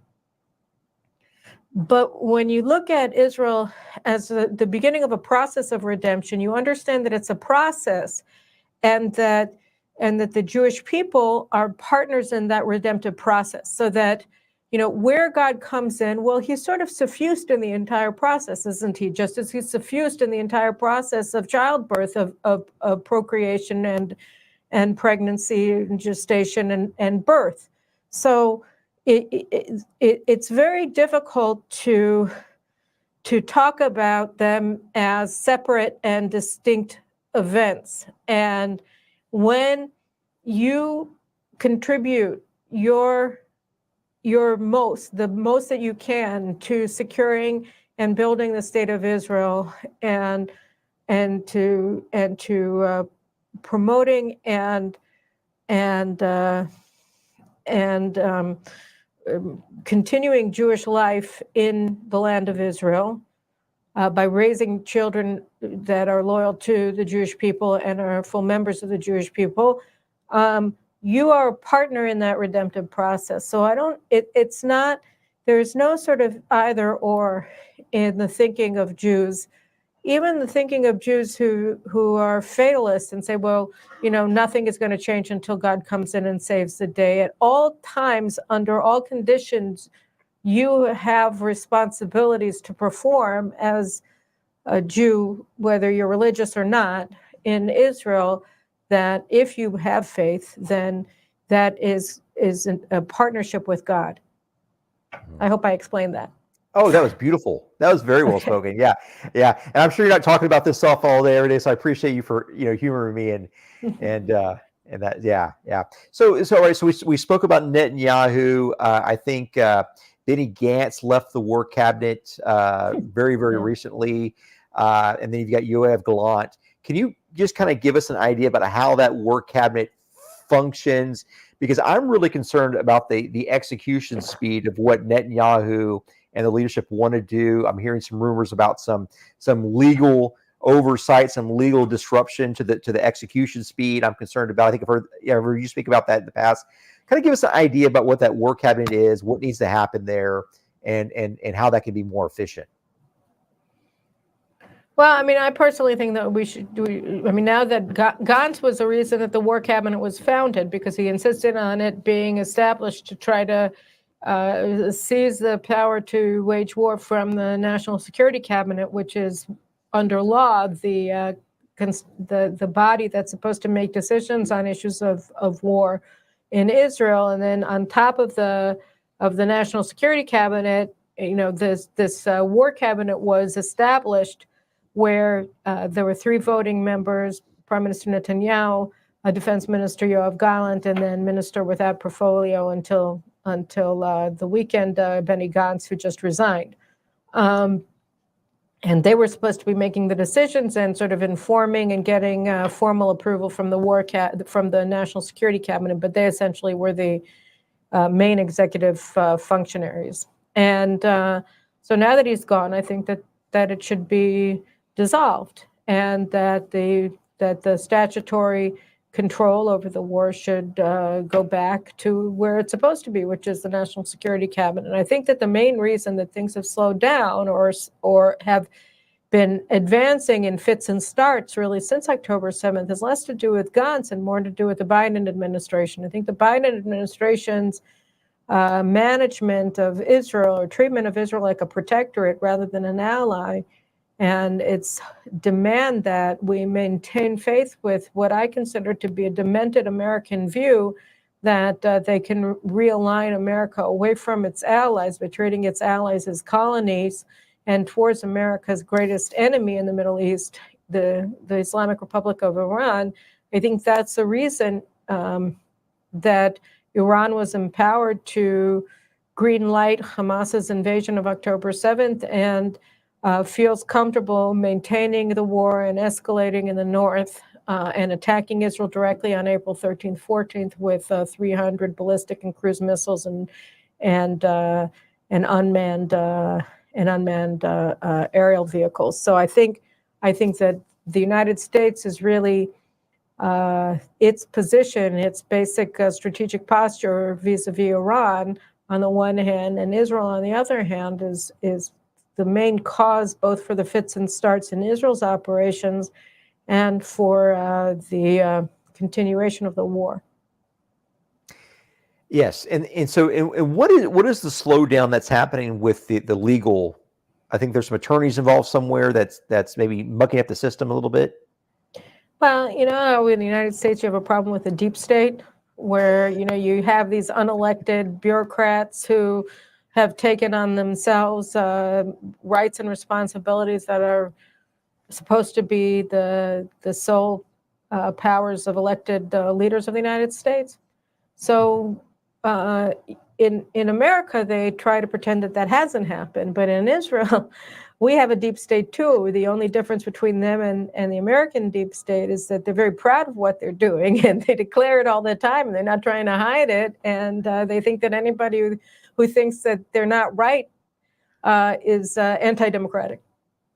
But when you look at Israel as the beginning of a process of redemption, you understand that it's a process, and that the Jewish people are partners in that redemptive process. So that, where God comes in, well, he's sort of suffused in the entire process, isn't he? Just as he's suffused in the entire process of childbirth, of procreation and pregnancy and gestation and birth. So it's very difficult to talk about them as separate and distinct events. And when you contribute the most that you can to securing and building the state of Israel, and to promoting and continuing Jewish life in the land of Israel by raising children that are loyal to the Jewish people and are full members of the Jewish people. You are a partner in that redemptive process. So it's not, there's no sort of either or in the thinking of Jews. Even the thinking of Jews who are fatalists and say, well, nothing is going to change until God comes in and saves the day. At all times, under all conditions, you have responsibilities to perform as a Jew, whether you're religious or not, in Israel, that if you have faith, then that is a partnership with God. I hope I explained that. Oh, that was beautiful. That was very well spoken. Yeah, yeah. And I'm sure you're not talking about this stuff all day, every day. So I appreciate you for humoring me and that. Yeah, yeah. So all right. So we spoke about Netanyahu. I think Benny Gantz left the war cabinet very recently, and then you've got Yoav Gallant. Can you just kind of give us an idea about how that war cabinet functions? Because I'm really concerned about the execution speed of what Netanyahu and the leadership want to do. I'm hearing some rumors about some legal oversight, some legal disruption to the execution speed. I'm concerned about. I think I've heard you speak about that in the past. Kind of give us an idea about what that war cabinet is, what needs to happen there, and how that can be more efficient. Well, I mean, I personally think that we should do. I mean, now that Gantz was the reason that the war cabinet was founded, because he insisted on it being established to try to seize the power to wage war from the National Security Cabinet, which is under law the body that's supposed to make decisions on issues of war in Israel. And then on top of the National Security Cabinet, this war cabinet was established where there were 3 voting members: Prime Minister Netanyahu, Defense Minister Yoav Gallant, and then Minister without portfolio until the weekend, Benny Gantz, who just resigned. And they were supposed to be making the decisions and sort of informing and getting formal approval from from the National Security Cabinet, but they essentially were the main executive functionaries. And so now that he's gone, I think that it should be dissolved, and that the statutory control over the war should go back to where it's supposed to be, which is the National Security Cabinet. And I think that the main reason that things have slowed down or have been advancing in fits and starts really since October 7th has less to do with Gantz and more to do with the Biden administration. I think the Biden administration's management of Israel, or treatment of Israel like a protectorate rather than an ally, and its demand that we maintain faith with what I consider to be a demented American view that they can realign America away from its allies by treating its allies as colonies and towards America's greatest enemy in the Middle East, the Islamic Republic of Iran. I think that's the reason that Iran was empowered to green light Hamas's invasion of October 7th and feels comfortable maintaining the war and escalating in the north and attacking Israel directly on April 13th, 14th with 300 ballistic and cruise missiles and unmanned aerial vehicles. So I think that the United States is really its position, its basic strategic posture vis-a-vis Iran on the one hand, and Israel on the other hand, is the main cause both for the fits and starts in Israel's operations and for the continuation of the war. Yes, and so what is the slowdown that's happening with the legal? I think there's some attorneys involved somewhere that's maybe mucking up the system a little bit. Well, in the United States, you have a problem with the deep state, where you have these unelected bureaucrats who have taken on themselves rights and responsibilities that are supposed to be the sole powers of elected leaders of the United States. So in America, they try to pretend that hasn't happened, but in Israel, we have a deep state too. The only difference between them and the American deep state is that they're very proud of what they're doing, and they declare it all the time, and they're not trying to hide it. And they think that anybody who thinks that they're not right is anti-democratic,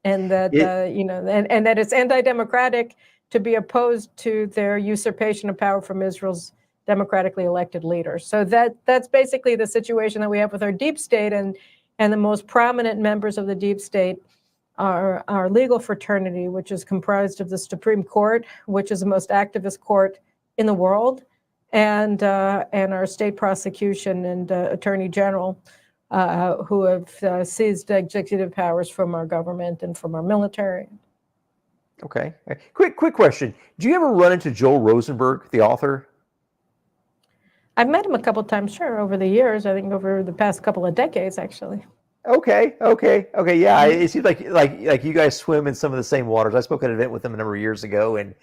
and that and that it's anti-democratic to be opposed to their usurpation of power from Israel's democratically elected leaders. So that's basically the situation that we have with our deep state, and the most prominent members of the deep state are our legal fraternity, which is comprised of the Supreme Court, which is the most activist court in the world, and our state prosecution and attorney general, who have seized executive powers from our government and from our military. Okay. Quick question. Do you ever run into Joel Rosenberg, the author? I've met him a couple of times, sure, over the years. I think over the past couple of decades, actually. Okay. Yeah, it seems like you guys swim in some of the same waters. I spoke at an event with him a number of years ago, and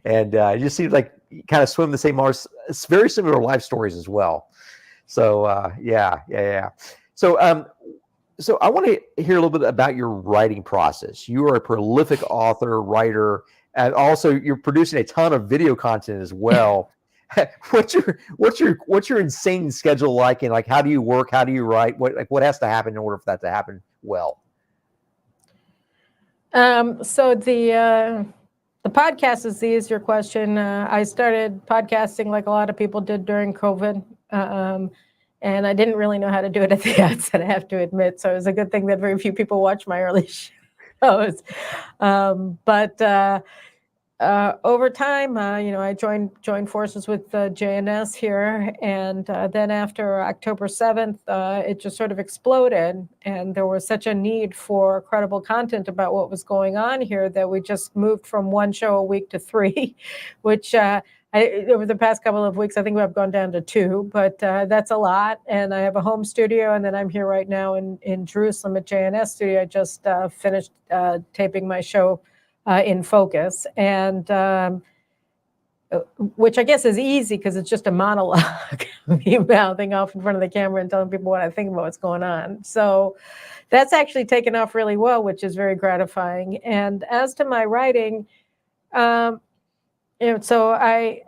it just seems like you kind of swim the same waters. It's very similar to life stories as well. So yeah. So I want to hear a little bit about your writing process. You are a prolific author, writer, and also you're producing a ton of video content as well. What's your insane schedule like, and like how do you work? How do you write? What has to happen in order for that to happen well? So the podcast is the easier question. I started podcasting like a lot of people did during COVID, and I didn't really know how to do it at the outset, I have to admit. So it was a good thing that very few people watch my early shows. But over time, I joined forces with JNS here, and then after October 7th, it just sort of exploded, and there was such a need for credible content about what was going on here that we just moved from one show a week to 3, which over the past couple of weeks, I think I've gone down to 2, but that's a lot. And I have a home studio, and then I'm here right now in Jerusalem at JNS studio. I just finished taping my show in Focus, and which I guess is easy because it's just a monologue, me mouthing off in front of the camera and telling people what I think about what's going on. So that's actually taken off really well, which is very gratifying. And as to my writing, so I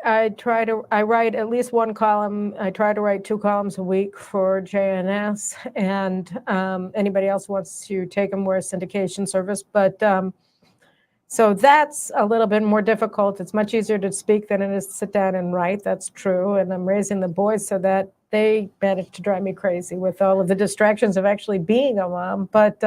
write at least one column. I try to write 2 columns a week for JNS, and anybody else wants to take them, we're a syndication service, but so that's a little bit more difficult. It's much easier to speak than it is to sit down and write. That's true. And I'm raising the boys so that they manage to drive me crazy with all of the distractions of actually being a mom. But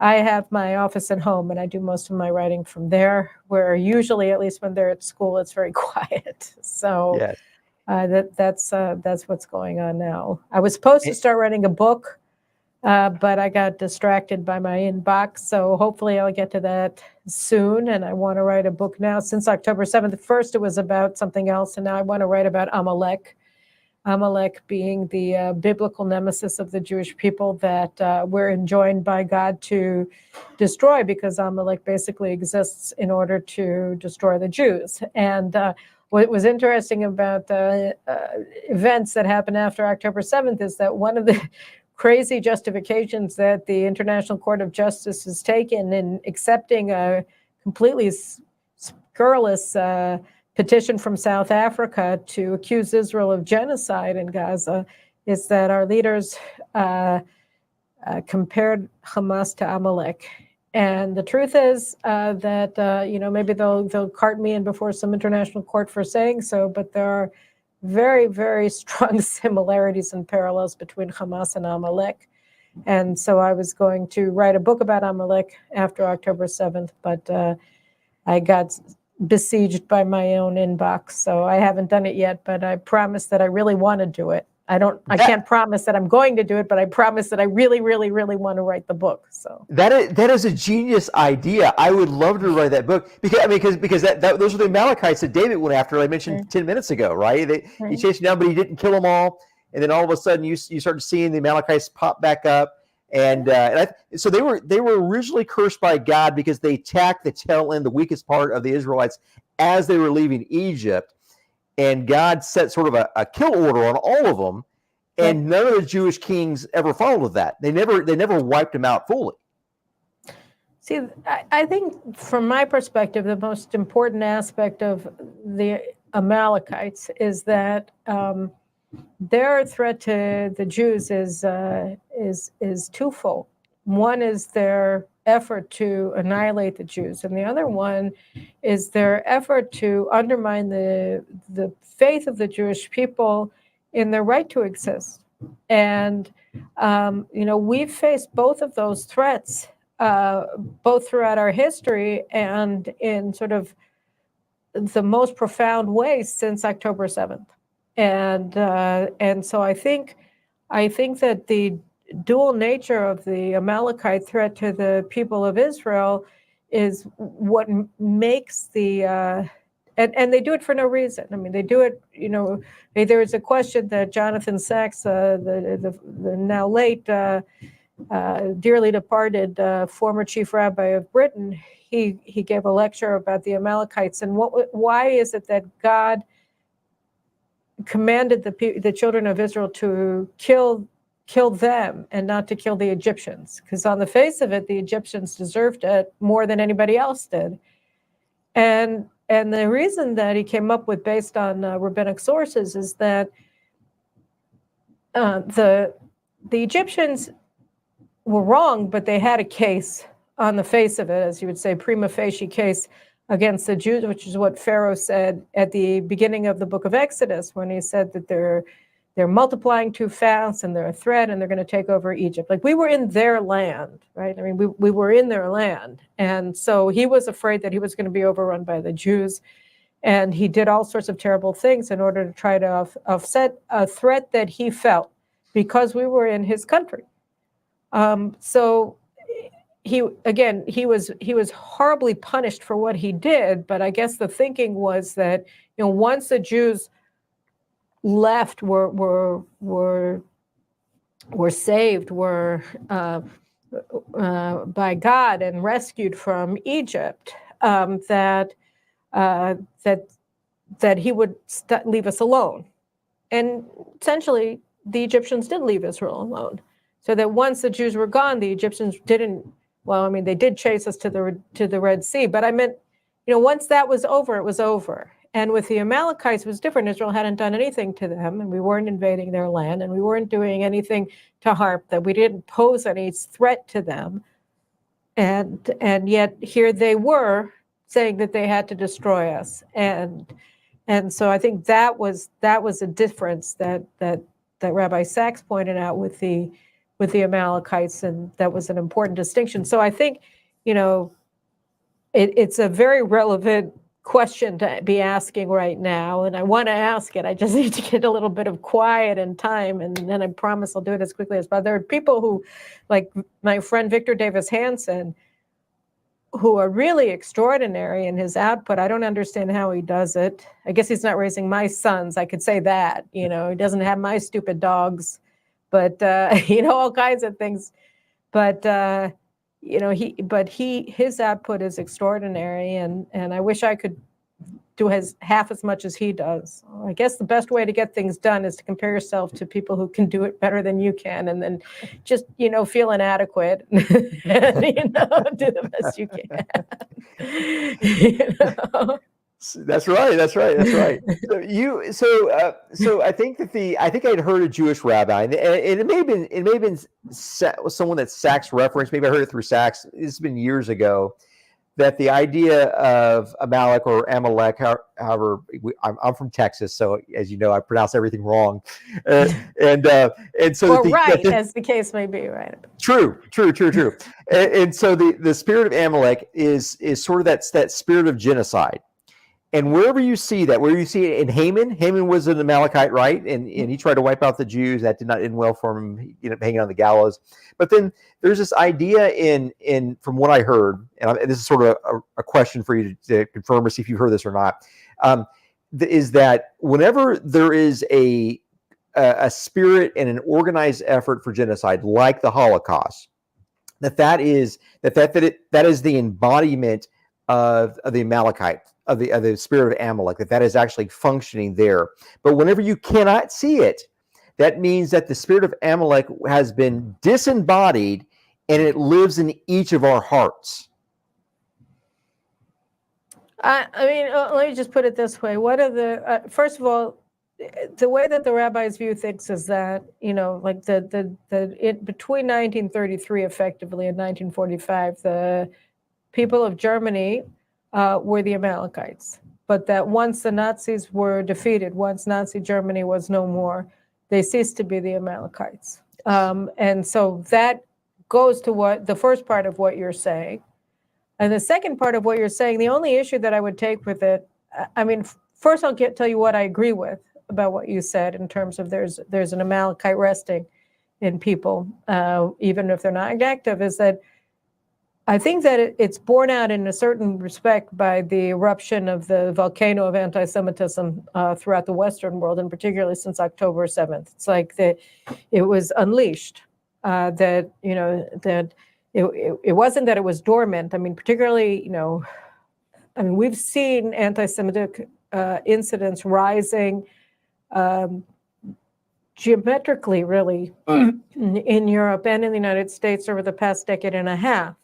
I have my office at home, and I do most of my writing from there, where usually, at least when they're at school, it's very quiet. So yes. That's what's going on now. I was supposed to start writing a book, but I got distracted by my inbox. So hopefully I'll get to that soon. And I want to write a book now. Since October 7th, first it was about something else. And now I want to write about Amalek. Amalek being the biblical nemesis of the Jewish people that we're enjoined by God to destroy, because Amalek basically exists in order to destroy the Jews. And what was interesting about the events that happened after October 7th is that one of the crazy justifications that the International Court of Justice has taken in accepting a completely scurrilous petition from South Africa to accuse Israel of genocide in Gaza is that our leaders compared Hamas to Amalek. And the truth is that, maybe they'll cart me in before some international court for saying so, but there are very, very strong similarities and parallels between Hamas and Amalek. And so I was going to write a book about Amalek after October 7th, but I got besieged by my own inbox. So I haven't done it yet, but I promise that I really want to do it. I can't promise that I'm going to do it, but I promise that I really, really, really want to write the book. So that is a genius idea. I would love to write that book because those are the Amalekites that David went after. I mentioned 10 minutes ago, right? He chased them down, but he didn't kill them all. And then all of a sudden, you started seeing the Amalekites pop back up, so they were originally cursed by God because they attacked the tail end, the weakest part of the Israelites, as they were leaving Egypt. And God set sort of a kill order on all of them, and none of the Jewish kings ever followed that. They never wiped them out fully. See, I think from my perspective, the most important aspect of the Amalekites is that their threat to the Jews is twofold. One is their effort to annihilate the Jews, and the other one is their effort to undermine the faith of the Jewish people in their right to exist. And we've faced both of those threats, both throughout our history and in sort of the most profound ways since October 7th. And so I think that the dual nature of the Amalekite threat to the people of Israel is what makes the and they do it for no reason. I mean, they do it. There is a question that Jonathan Sachs, the now late, dearly departed former chief rabbi of Britain, he gave a lecture about the Amalekites and why is it that God commanded the children of Israel to kill them and not to kill the Egyptians, because on the face of it, the Egyptians deserved it more than anybody else did. And the reason that he came up with, based on rabbinic sources, is that the Egyptians were wrong, but they had a case on the face of it, as you would say, prima facie case against the Jews, which is what Pharaoh said at the beginning of the book of Exodus, when he said that they're multiplying too fast and they're a threat and they're going to take over Egypt. Like, we were in their land, right? I mean, we were in their land. And so he was afraid that he was going to be overrun by the Jews. And he did all sorts of terrible things in order to try to offset a threat that he felt because we were in his country. So he was horribly punished for what he did. But I guess the thinking was that, once the Jews left, were saved, were by God and rescued from Egypt, that he would leave us alone. And essentially, the Egyptians did leave Israel alone. So that once the Jews were gone, the Egyptians didn't. Well, I mean, they did chase us to the Red Sea, but I meant, once that was over, it was over. And with the Amalekites, it was different. Israel hadn't done anything to them, and we weren't invading their land, and we weren't doing anything to harm them. We didn't pose any threat to them. And yet here they were saying that they had to destroy us. And so I think that was a difference that Rabbi Sachs pointed out with the Amalekites, and that was an important distinction. So I think, it's a very relevant question to be asking right now, and I want to ask it. I just need to get a little bit of quiet and time, and then I promise I'll do it as quickly as possible. There are people who, like my friend Victor Davis Hanson, who are really extraordinary in his output. I don't understand how he does it. I guess he's not raising my sons. I could say that. He doesn't have my stupid dogs, but all kinds of things. But his output is extraordinary, and I wish I could do half as much as he does. I guess the best way to get things done is to compare yourself to people who can do it better than you can, and then just feel inadequate and do the best you can. That's right. So I think I'd heard a Jewish rabbi, and it may have been someone that Sachs referenced. Maybe I heard it through Sachs. It's been years ago, that the idea of Amalek or Amalek, however, I'm from Texas, so as you know, I pronounce everything wrong, and so as the case may be, right? True. And so the spirit of Amalek is sort of that spirit of genocide. And wherever you see that, where you see it in Haman was an Amalekite, right? And he tried to wipe out the Jews. That did not end well for him, hanging on the gallows. But then there's this idea in from what I heard, and this is sort of a question for you to confirm or see if you've heard this or not, is that whenever there is a spirit and an organized effort for genocide, like the Holocaust, that is the embodiment of the Amalekite. Of the spirit of Amalek, that is actually functioning there. But whenever you cannot see it, that means that the spirit of Amalek has been disembodied, and it lives in each of our hearts. I mean, let me just put it this way. What are the first of all, the way that the rabbis view things is that, you know, like between 1933 effectively and 1945, the people of Germany were the Amalekites, but that once the Nazis were defeated, once Nazi Germany was no more, they ceased to be the Amalekites. And so that goes to what the first part of what you're saying. And the second part of what you're saying, the only issue that I would take with it, I mean, first I'll tell you what I agree with about what you said in terms of there's an Amalekite resting in people, even if they're not active, is that I think that it's borne out in a certain respect by the eruption of the volcano of anti-Semitism throughout the Western world, and particularly since October 7th. It's like it was unleashed, that, you know, that it wasn't that it was dormant. I mean, particularly, you know, I mean, we've seen anti-Semitic incidents rising geometrically, really, in Europe and in the United States over the past decade and a half.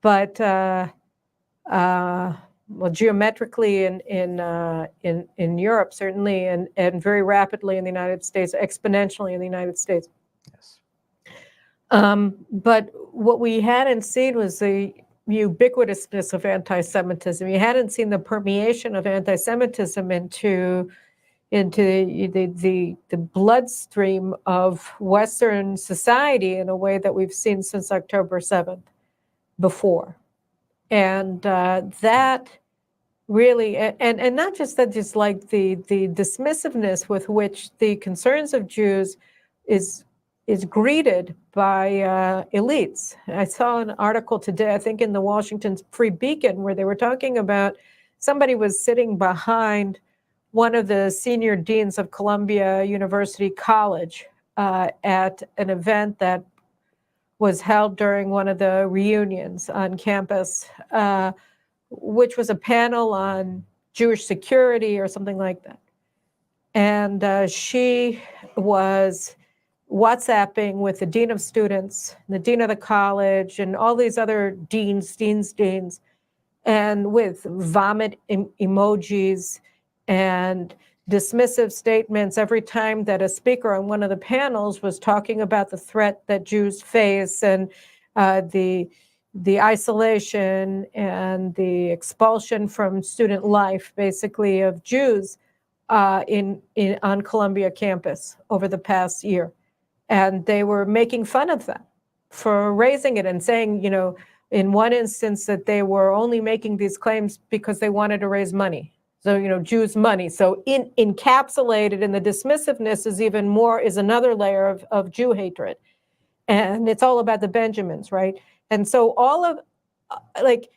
But well, geometrically in Europe, certainly, and very rapidly in the United States, exponentially in the United States. Yes. But what we hadn't seen was the ubiquitousness of anti-Semitism. You hadn't seen the permeation of anti-Semitism into the bloodstream of Western society in a way that we've seen since October 7th before. And that really, and not just that, just like the dismissiveness with which the concerns of Jews is greeted by elites. I saw an article today, I think in the Washington Free Beacon, where they were talking about somebody was sitting behind one of the senior deans of Columbia University College at an event that was held during one of the reunions on campus, which was a panel on Jewish security or something like that. And she was WhatsApping with the dean of students, the dean of the college, and all these other deans, and with vomit emojis and dismissive statements every time that a speaker on one of the panels was talking about the threat that Jews face and the isolation and the expulsion from student life, basically, of Jews on Columbia campus over the past year. And they were making fun of them for raising it and saying, you know, in one instance that they were only making these claims because they wanted to raise money. So, you know, Jews' money. So encapsulated in the dismissiveness is another layer of Jew hatred. And it's all about the Benjamins, right? And so all of, like,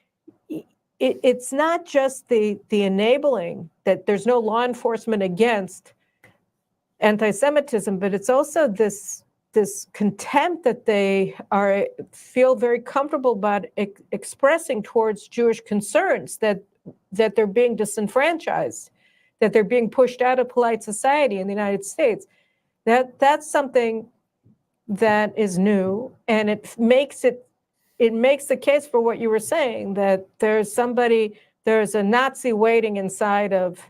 it's not just the enabling that there's no law enforcement against anti-Semitism, but it's also this contempt that they feel very comfortable about expressing towards Jewish concerns, that they're being disenfranchised, that they're being pushed out of polite society in the United States. That's something that is new, and it makes the case for what you were saying, that there's a Nazi waiting inside of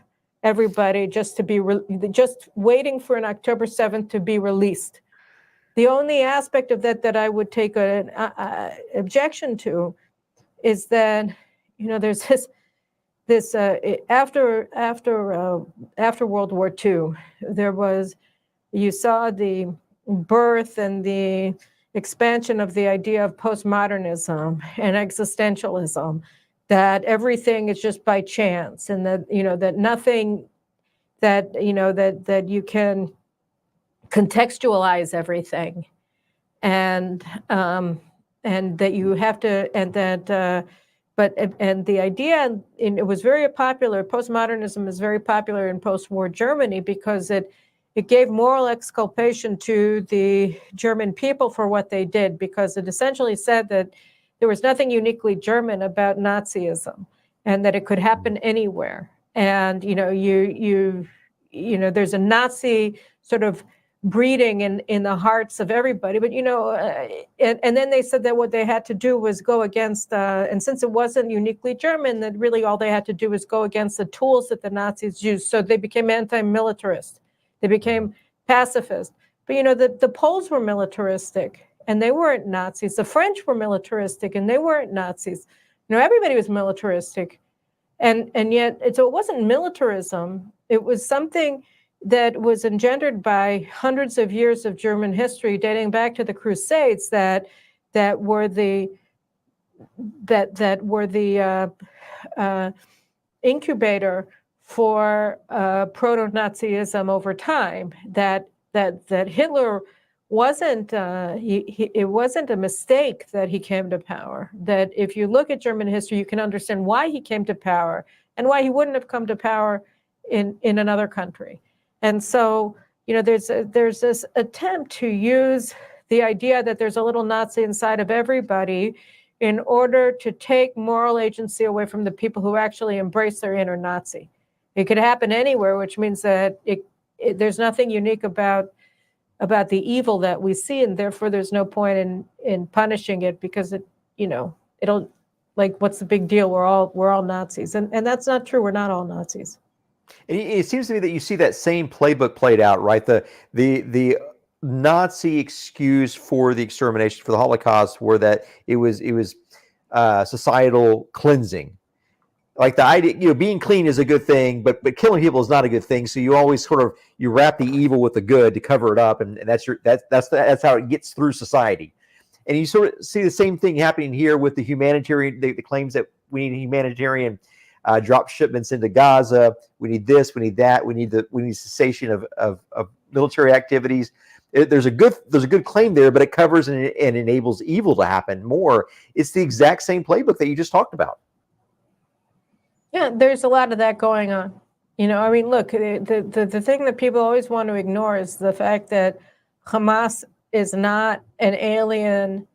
everybody just waiting for an October 7th to be released. The only aspect of that I would take an objection to is that, you know, there's this after World War II, you saw the birth and the expansion of the idea of postmodernism and existentialism, that everything is just by chance, and that, you know, that nothing, that, you know, that you can contextualize everything, and that you have to, and that and the idea, and it was very popular, postmodernism is very popular in post-war Germany because it gave moral exculpation to the German people for what they did, because it essentially said that there was nothing uniquely German about Nazism, and that it could happen anywhere. And, you know, you know, there's a Nazi sort of breeding in the hearts of everybody. But, and then they said that what they had to do was go against, and since it wasn't uniquely German, that really all they had to do was go against the tools that the Nazis used. So they became anti-militarist. They became pacifist. But, the Poles were militaristic and they weren't Nazis. The French were militaristic and they weren't Nazis. Everybody was militaristic. And yet, so it wasn't militarism. It was something that was engendered by hundreds of years of German history, dating back to the Crusades, that were the incubator for proto-Nazism over time. That Hitler wasn't it wasn't a mistake that he came to power. That if you look at German history, you can understand why he came to power and why he wouldn't have come to power in another country. And so, there's this attempt to use the idea that there's a little Nazi inside of everybody in order to take moral agency away from the people who actually embrace their inner Nazi. It could happen anywhere, which means that there's nothing unique about the evil that we see, and therefore there's no point in punishing it, because it'll, like, what's the big deal? We're all Nazis, and that's not true. We're not all Nazis. And it seems to me that you see that same playbook played out, right? The Nazi excuse for the extermination, for the Holocaust, were that it was societal cleansing. Like the idea, being clean is a good thing, but killing people is not a good thing. So you always you wrap the evil with the good to cover it up, and that's how it gets through society. And you sort of see the same thing happening here with the humanitarian, the claims that we need humanitarian drop shipments into Gaza. We need this, we need that, we need cessation of military activities. There's a good claim there, but it covers and enables evil to happen more. It's the exact same playbook that you just talked about. Yeah, there's a lot of that going on. Look, the thing that people always want to ignore is the fact that Hamas is not an alien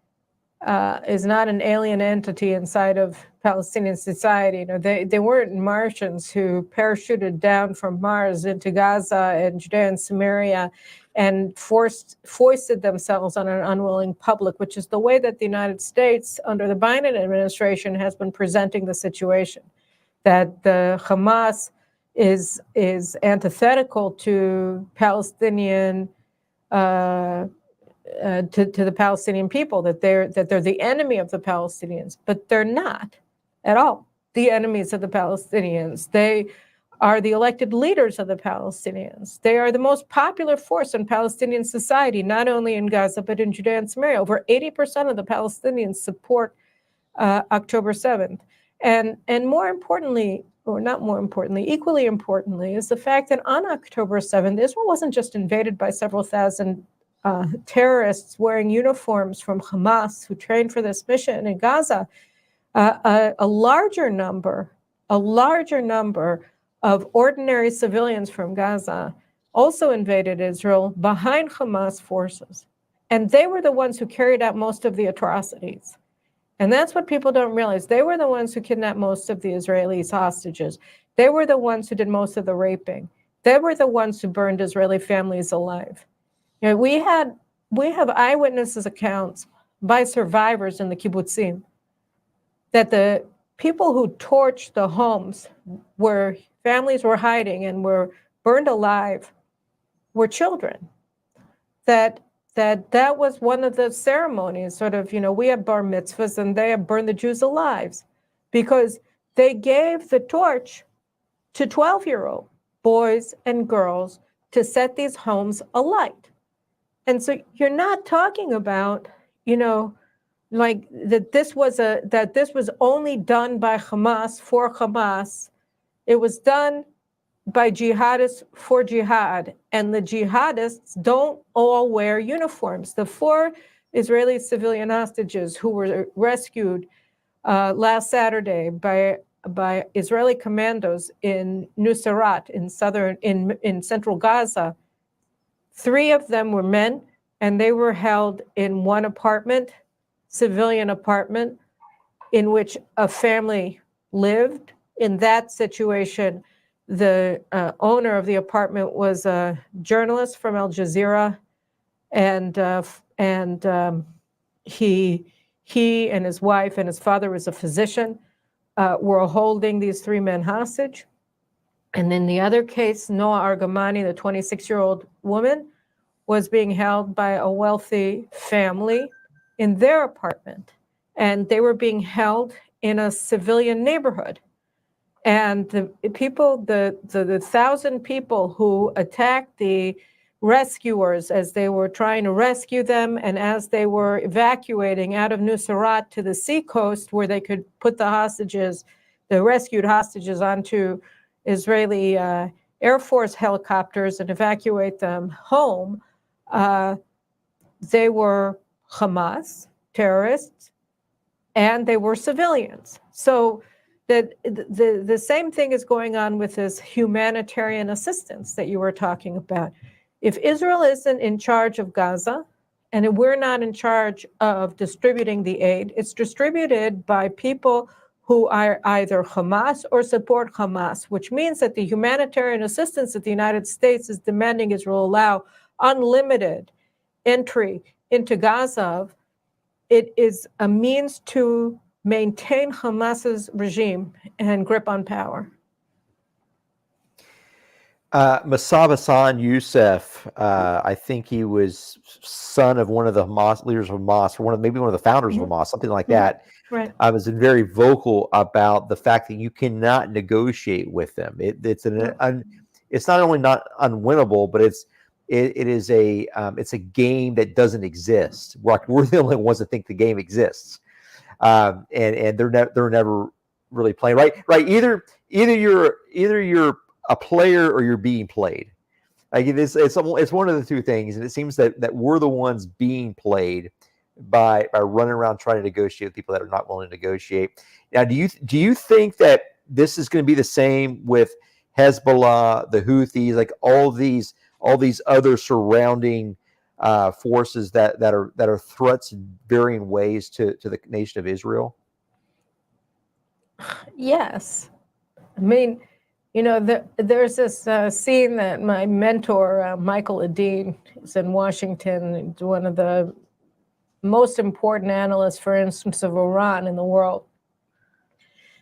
entity inside of Palestinian society. They weren't Martians who parachuted down from Mars into Gaza and Judea and Samaria and foisted themselves on an unwilling public, which is the way that the United States under the Biden administration has been presenting the situation. That the Hamas is antithetical to Palestinian to the Palestinian people, that they're the enemy of the Palestinians, but they're not at all the enemies of the Palestinians. They are the elected leaders of the Palestinians. They are the most popular force in Palestinian society, not only in Gaza, but in Judea and Samaria. Over 80% of the Palestinians support October 7th. And more importantly, or not more importantly, equally importantly, is the fact that on October 7th, Israel wasn't just invaded by several thousand terrorists wearing uniforms from Hamas who trained for this mission in Gaza. A larger number of ordinary civilians from Gaza also invaded Israel behind Hamas forces. And they were the ones who carried out most of the atrocities. And that's what people don't realize. They were the ones who kidnapped most of the Israelis hostages. They were the ones who did most of the raping. They were the ones who burned Israeli families alive. We have eyewitnesses accounts by survivors in the kibbutzim that the people who torched the homes where families were hiding and were burned alive were children. That was one of the ceremonies, we have bar mitzvahs and they have burned the Jews alive because they gave the torch to 12-year-old boys and girls to set these homes alight. And so you're not talking about, like that this was only done by Hamas for Hamas. It was done by jihadists for jihad, and the jihadists don't all wear uniforms. The 4 Israeli civilian hostages who were rescued last Saturday by Israeli commandos in Nuseirat in central Gaza, 3 of them were men, and they were held in one apartment, civilian apartment, in which a family lived. In that situation, the owner of the apartment was a journalist from Al Jazeera, and he and his wife and his father was a physician, were holding these three men hostage. And in the other case, Noah Argamani, the 26-year-old woman, was being held by a wealthy family in their apartment. And they were being held in a civilian neighborhood. And the people, the 1,000 people who attacked the rescuers as they were trying to rescue them, and as they were evacuating out of Nusrat to the seacoast where they could put the hostages, the rescued hostages, onto Israeli Air Force helicopters and evacuate them home, they were Hamas terrorists, and they were civilians. So that the same thing is going on with this humanitarian assistance that you were talking about. If Israel isn't in charge of Gaza, and we're not in charge of distributing the aid, it's distributed by people who are either Hamas or support Hamas, which means that the humanitarian assistance that the United States is demanding Israel allow unlimited entry into Gaza, it is a means to maintain Hamas's regime and grip on power. Massab Hassan Youssef, I think he was son of one of the Hamas leaders of Hamas, or maybe one of the founders of Hamas, something like that. Right. I was very vocal about the fact that you cannot negotiate with them. It's not only not unwinnable, but it's a game that doesn't exist. We're the only ones that think the game exists, and they're never really playing right. Either you're a player or you're being played. Like it's one of the two things, and it seems that we're the ones being played by running around trying to negotiate with people that are not willing to negotiate. Now, do you think that this is going to be the same with Hezbollah, the Houthis, like all these other surrounding forces that are threats in varying ways to the nation of Israel? Yes, I mean, there's this scene that my mentor, Michael Adine, is in Washington, one of the most important analysts, for instance, of Iran in the world.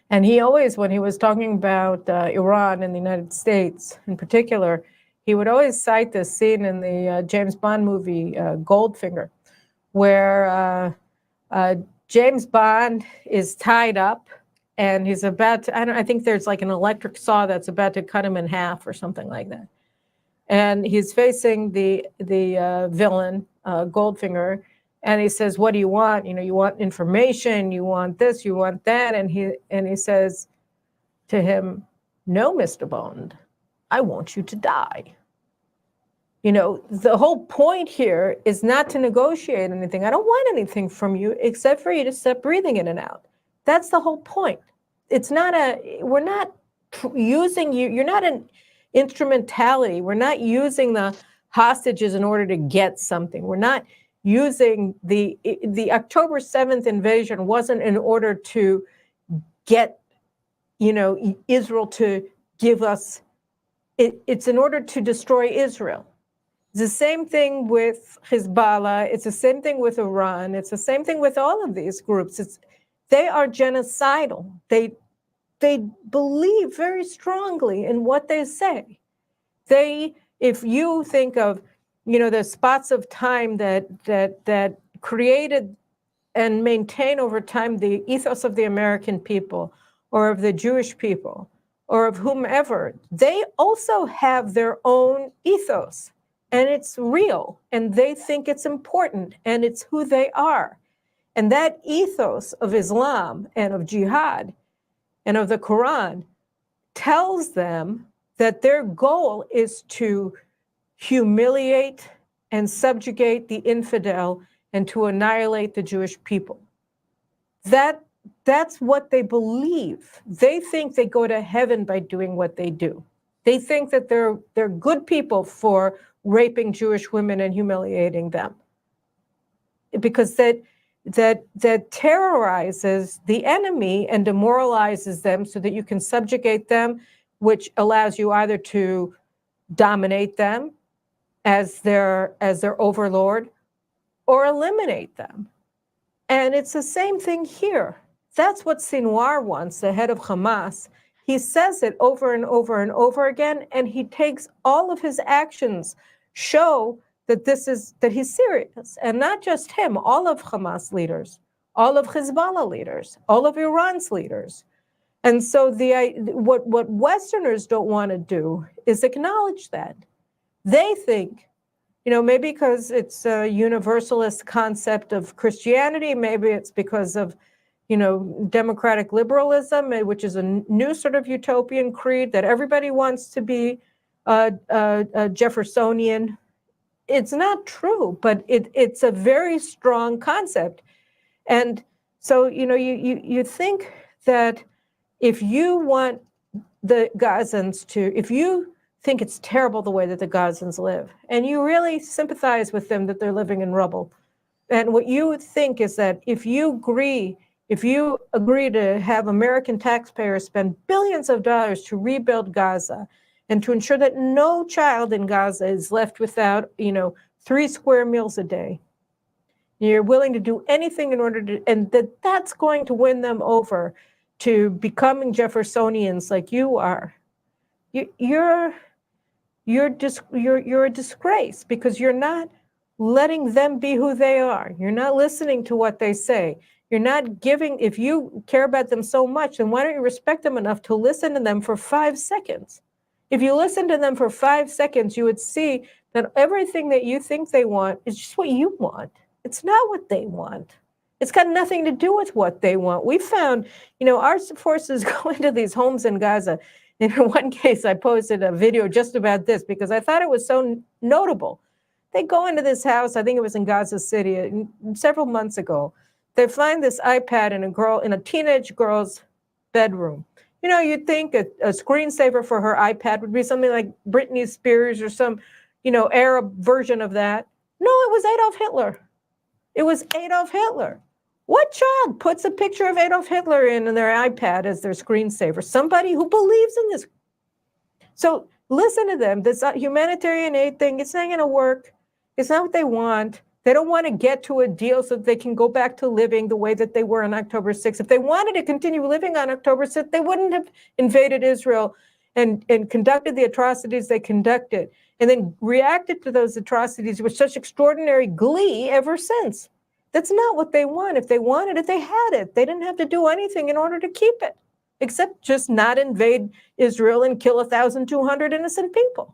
And he always, when he was talking about Iran and the United States in particular, he would always cite this scene in the James Bond movie Goldfinger, where James Bond is tied up and he's about to, I think there's like an electric saw that's about to cut him in half or something like that. And he's facing the villain, Goldfinger, and he says, "What do you want? You want information, you want this, you want that." And he says to him, "No, Mr. Bond, I want you to die." The whole point here is not to negotiate anything. I don't want anything from you except for you to stop breathing in and out. That's the whole point. It's not we're not using you. You're not an instrumentality. We're not using the hostages in order to get something. We're not using the October 7th invasion wasn't in order to get, Israel to give us, it's in order to destroy Israel. It's the same thing with Hezbollah. It's the same thing with Iran. It's the same thing with all of these groups. They are genocidal. They believe very strongly in what they say. If you think of, the spots of time that created and maintain over time the ethos of the American people or of the Jewish people or of whomever, they also have their own ethos. And it's real, and they think it's important, and it's who they are. And that ethos of Islam and of jihad and of the Quran tells them that their goal is to humiliate and subjugate the infidel and to annihilate the Jewish people. That's what they believe. They think they go to heaven by doing what they do. They think that they're good people for raping Jewish women and humiliating them, because that terrorizes the enemy and demoralizes them so that you can subjugate them which allows you either to dominate them as their overlord or eliminate them. And it's the same thing here. That's what Sinwar wants, the head of Hamas. He says it over and over and over again, and he takes all of his actions show that that he's serious. And not just him, all of Hamas leaders, all of Hezbollah leaders, all of Iran's leaders. And so what Westerners don't want to do is acknowledge that. They think, maybe because it's a universalist concept of Christianity, maybe it's because of, democratic liberalism, which is a new sort of utopian creed that everybody wants to be Jeffersonian. It's not true, but it's a very strong concept. And so, you think that if you want the Gazans if you think it's terrible the way that the Gazans live, and you really sympathize with them that they're living in rubble, and what you would think is that if you agree to have American taxpayers spend billions of dollars to rebuild Gaza and to ensure that no child in Gaza is left without, 3 square meals a day, you're willing to do anything in order to, and that's going to win them over to becoming Jeffersonians like you are. You're a disgrace because you're not letting them be who they are. You're not listening to what they say. You're not giving, if you care about them so much, then why don't you respect them enough to listen to them for 5 seconds? If you listen to them for 5 seconds, you would see that everything that you think they want is just what you want. It's not what they want. It's got nothing to do with what they want. We found, our forces go into these homes in Gaza. In one case, I posted a video just about this because I thought it was so notable. They go into this house, I think it was in Gaza City, several months ago. They find this iPad in a teenage girl's bedroom. You'd think a screensaver for her iPad would be something like Britney Spears or some, Arab version of that. No, it was Adolf Hitler. It was Adolf Hitler. What child puts a picture of Adolf Hitler in their iPad as their screensaver? Somebody who believes in this. So listen to them. This humanitarian aid thing, it's not going to work. It's not what they want. They don't want to get to a deal so that they can go back to living the way that they were on October 6th. If they wanted to continue living on October 6th, they wouldn't have invaded Israel and conducted the atrocities they conducted, and then reacted to those atrocities with such extraordinary glee ever since. That's not what they want. If they wanted it, they had it. They didn't have to do anything in order to keep it, except just not invade Israel and kill 1,200 innocent people.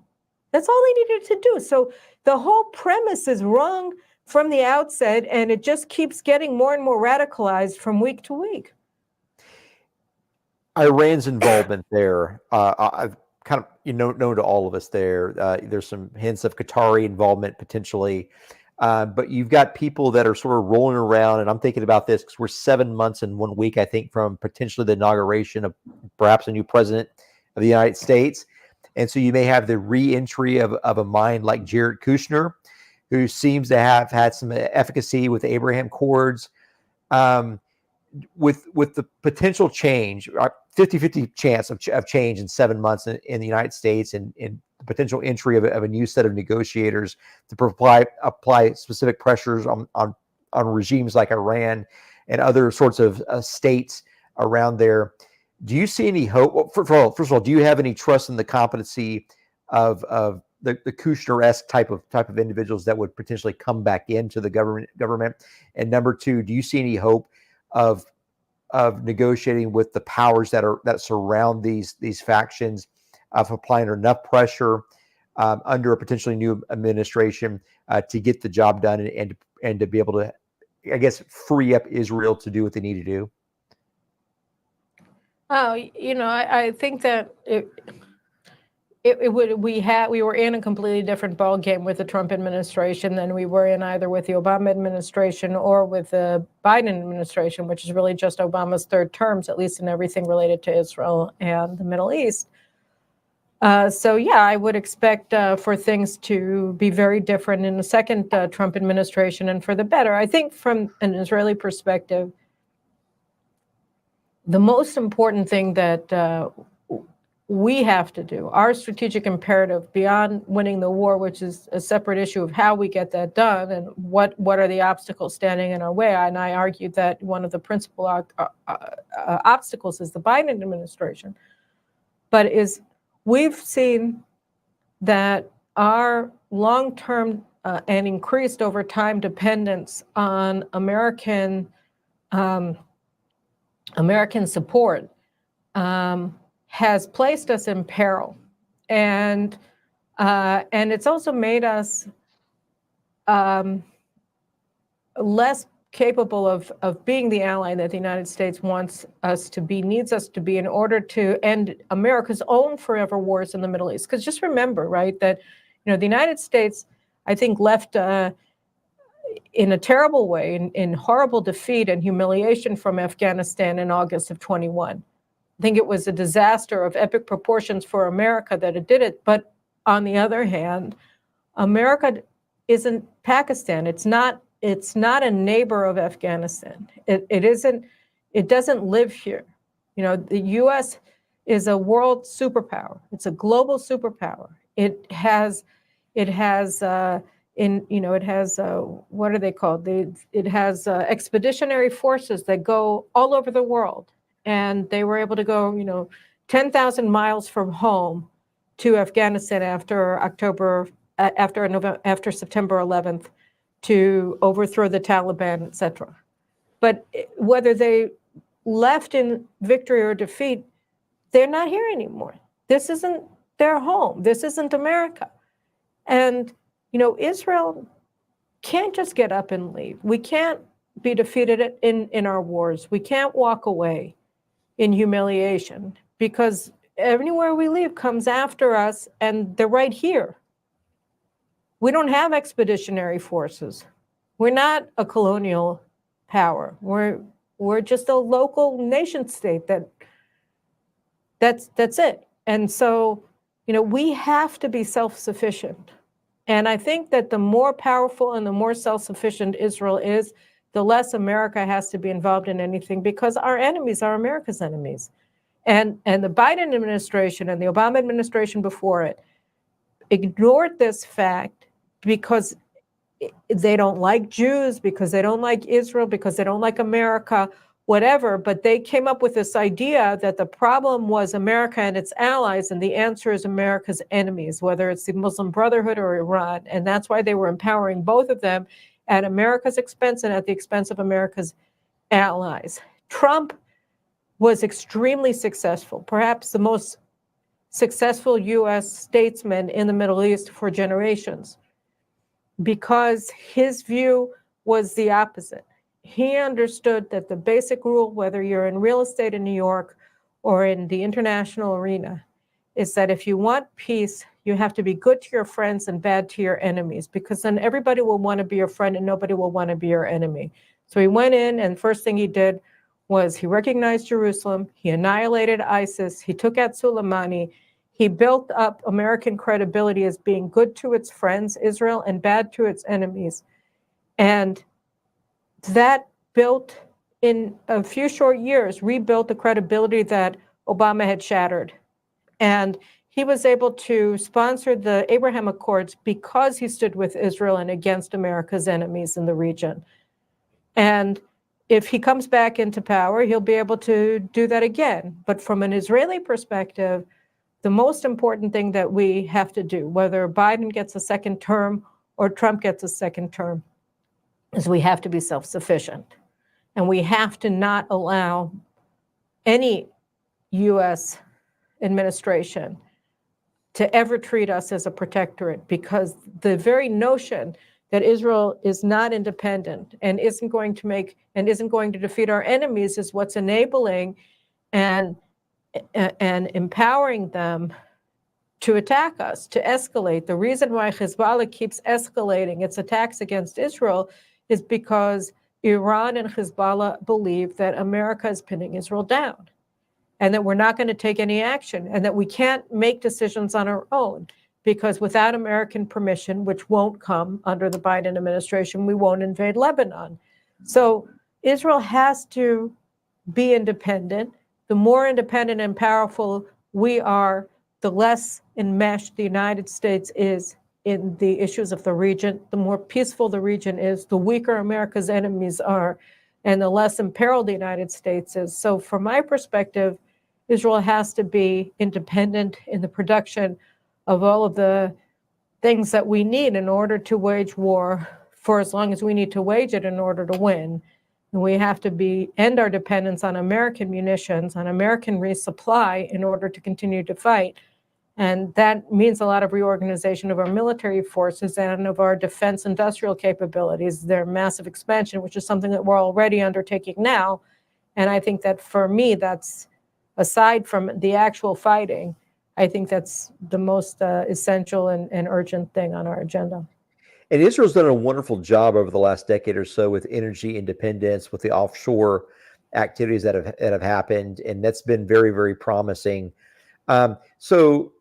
That's all they needed to do. So the whole premise is wrong from the outset, and it just keeps getting more and more radicalized from week to week. Iran's involvement there, I've kind of known to all of us there. There's some hints of Qatari involvement potentially, but you've got people that are sort of rolling around, and I'm thinking about this because we're 7 months and 1 week, I think, from potentially the inauguration of perhaps a new president of the United States. And so you may have the re-entry of a mind like Jared Kushner, who seems to have had some efficacy with the Abraham Accords. With the potential change, 50-50 chance of change in 7 months in the United States, and the potential entry of a new set of negotiators to apply specific pressures on regimes like Iran and other sorts of states around there. Do you see any hope? Well, first of all, do you have any trust in the competency of the Kushner-esque type of individuals that would potentially come back into the government? And number two, do you see any hope of negotiating with the powers that surround these factions, of applying enough pressure under a potentially new administration to get the job done and to be able to, I guess, free up Israel to do what they need to do? Oh, I think that we were in a completely different ballgame with the Trump administration than we were in either with the Obama administration or with the Biden administration, which is really just Obama's third terms, at least in everything related to Israel and the Middle East. So yeah, I would expect for things to be very different in the second Trump administration, and for the better. I think from an Israeli perspective, the most important thing that we have to do, our strategic imperative beyond winning the war, which is a separate issue of how we get that done and what are the obstacles standing in our way. And I argued that one of the principal obstacles is the Biden administration. But we've seen that our long-term and increased over time dependence on American support has placed us in peril, and it's also made us less capable of being the ally that the United States wants us to be, needs us to be, in order to end America's own forever wars in the Middle East. Because just remember, right, that the United States, I think, left in a terrible way, in horrible defeat and humiliation from Afghanistan in August of 21. I think it was a disaster of epic proportions for America that it did it. But on the other hand, America isn't Pakistan. It's not a neighbor of Afghanistan. It doesn't live here. The U.S. is a world superpower. It's a global superpower. It has what are they called? It has expeditionary forces that go all over the world. And they were able to go, 10,000 miles from home to Afghanistan after September 11th to overthrow the Taliban, etc. But whether they left in victory or defeat, they're not here anymore. This isn't their home. This isn't America. And, Israel can't just get up and leave. We can't be defeated in our wars. We can't walk away in humiliation, because everywhere we leave comes after us, and they're right here. We don't have expeditionary forces. We're not a colonial power. We're just a local nation state that's it. And so, we have to be self-sufficient. And I think that the more powerful and the more self-sufficient Israel is, the less America has to be involved in anything, because our enemies are America's enemies. And the Biden administration and the Obama administration before it ignored this fact because they don't like Jews, because they don't like Israel, because they don't like America, whatever. But they came up with this idea that the problem was America and its allies, and the answer is America's enemies, whether it's the Muslim Brotherhood or Iran. And that's why they were empowering both of them at America's expense and at the expense of America's allies. Trump was extremely successful, perhaps the most successful U.S. statesman in the Middle East for generations, because his view was the opposite. He understood that the basic rule, whether you're in real estate in New York or in the international arena, is that if you want peace, you have to be good to your friends and bad to your enemies, because then everybody will want to be your friend and nobody will want to be your enemy. So he went in, and first thing he did was he recognized Jerusalem, he annihilated ISIS, he took out Soleimani, he built up American credibility as being good to its friends, Israel, and bad to its enemies. And that built, in a few short years, rebuilt the credibility that Obama had shattered. And he was able to sponsor the Abraham Accords because he stood with Israel and against America's enemies in the region. And if he comes back into power, he'll be able to do that again. But from an Israeli perspective, the most important thing that we have to do, whether Biden gets a second term or Trump gets a second term, is we have to be self-sufficient. And we have to not allow any U.S. administration to ever treat us as a protectorate, because the very notion that Israel is not independent and isn't going to defeat our enemies is what's enabling and empowering them to attack us, to escalate. The reason why Hezbollah keeps escalating its attacks against Israel is because Iran and Hezbollah believe that America is pinning Israel down, and that we're not going to take any action, and that we can't make decisions on our own, because without American permission, which won't come under the Biden administration, we won't invade Lebanon. So Israel has to be independent. The more independent and powerful we are, the less enmeshed the United States is in the issues of the region, the more peaceful the region is, the weaker America's enemies are, and the less imperiled the United States is. So from my perspective, Israel has to be independent in the production of all of the things that we need in order to wage war for as long as we need to wage it in order to win. And we have to end our dependence on American munitions, on American resupply in order to continue to fight. And that means a lot of reorganization of our military forces and of our defense industrial capabilities, their massive expansion, which is something that we're already undertaking now. And I think that for me, that's, aside from the actual fighting, I think that's the most essential and urgent thing on our agenda. And Israel's done a wonderful job over the last decade or so with energy independence, with the offshore activities that have happened, and that's been very, very promising. So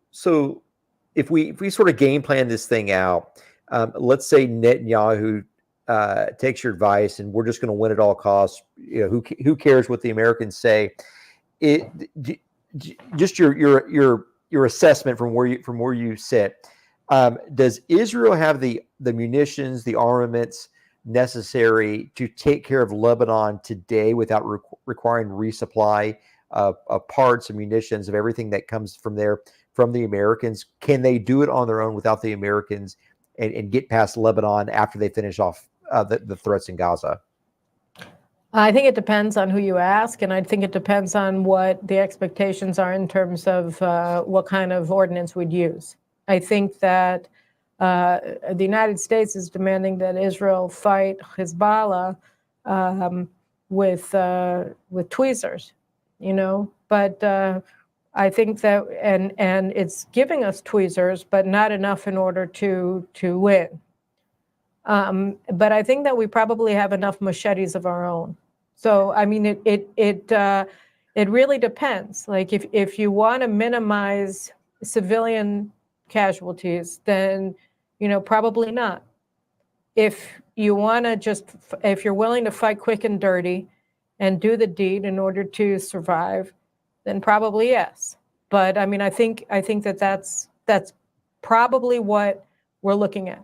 if we sort of game plan this thing out, let's say Netanyahu takes your advice, and we're just going to win at all costs. You know, who cares what the Americans say? Just your assessment from where you sit. Does Israel have the munitions, the armaments necessary to take care of Lebanon today without requiring resupply of parts and munitions, of everything that comes from there, from the Americans? Can they do it on their own without the Americans and get past Lebanon after they finish off the threats in Gaza? I think it depends on who you ask, and I think it depends on what the expectations are in terms of what kind of ordinance we'd use. I think that the United States is demanding that Israel fight Hezbollah with tweezers, you know. But I think that, and it's giving us tweezers, but not enough in order to win. But I think that we probably have enough machetes of our own. So I mean, it really depends. Like if you want to minimize civilian casualties, then probably not. If you want to if you're willing to fight quick and dirty and do the deed in order to survive, then probably yes. But I mean, I think that that's probably what we're looking at.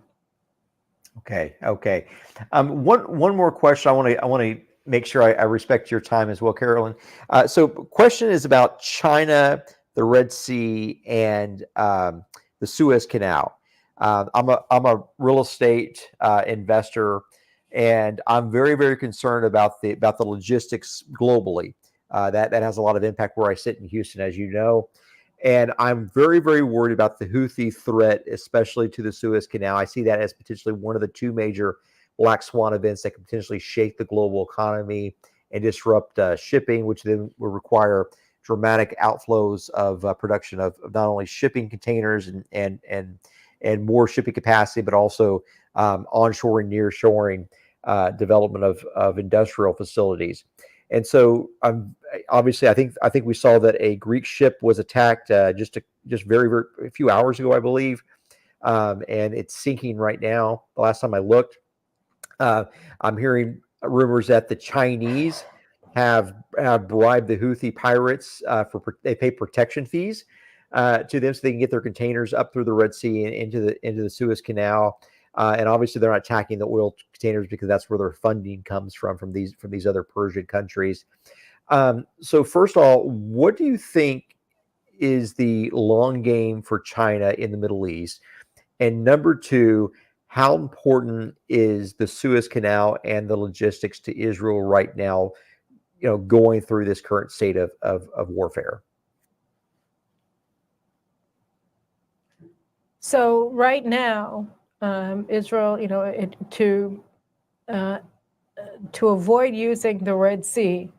Okay. One more question. I want to make sure I respect your time as well, Carolyn. So question is about China, the Red Sea, and the Suez Canal. I'm a real estate investor, and I'm very, very concerned about the logistics globally. That has a lot of impact where I sit in Houston, as you know. And I'm very, very worried about the Houthi threat, especially to the Suez Canal. I see that as potentially one of the two major black swan events that could potentially shake the global economy and disrupt shipping, which then will require dramatic outflows of production of not only shipping containers and more shipping capacity, but also onshoring, nearshoring development of industrial facilities. And so, obviously, I think we saw that a Greek ship was attacked just very, very a few hours ago, I believe, and it's sinking right now. The last time I looked, I'm hearing rumors that the Chinese have bribed the Houthi pirates they pay protection fees to them so they can get their containers up through the Red Sea and into the Suez Canal. And obviously, they're not attacking the oil containers because that's where their funding comes from these other Persian countries. So first of all, what do you think is the long game for China in the Middle East? And number two, how important is the Suez Canal and the logistics to Israel right now, going through this current state of warfare? So right now, Israel, to avoid using the Red Sea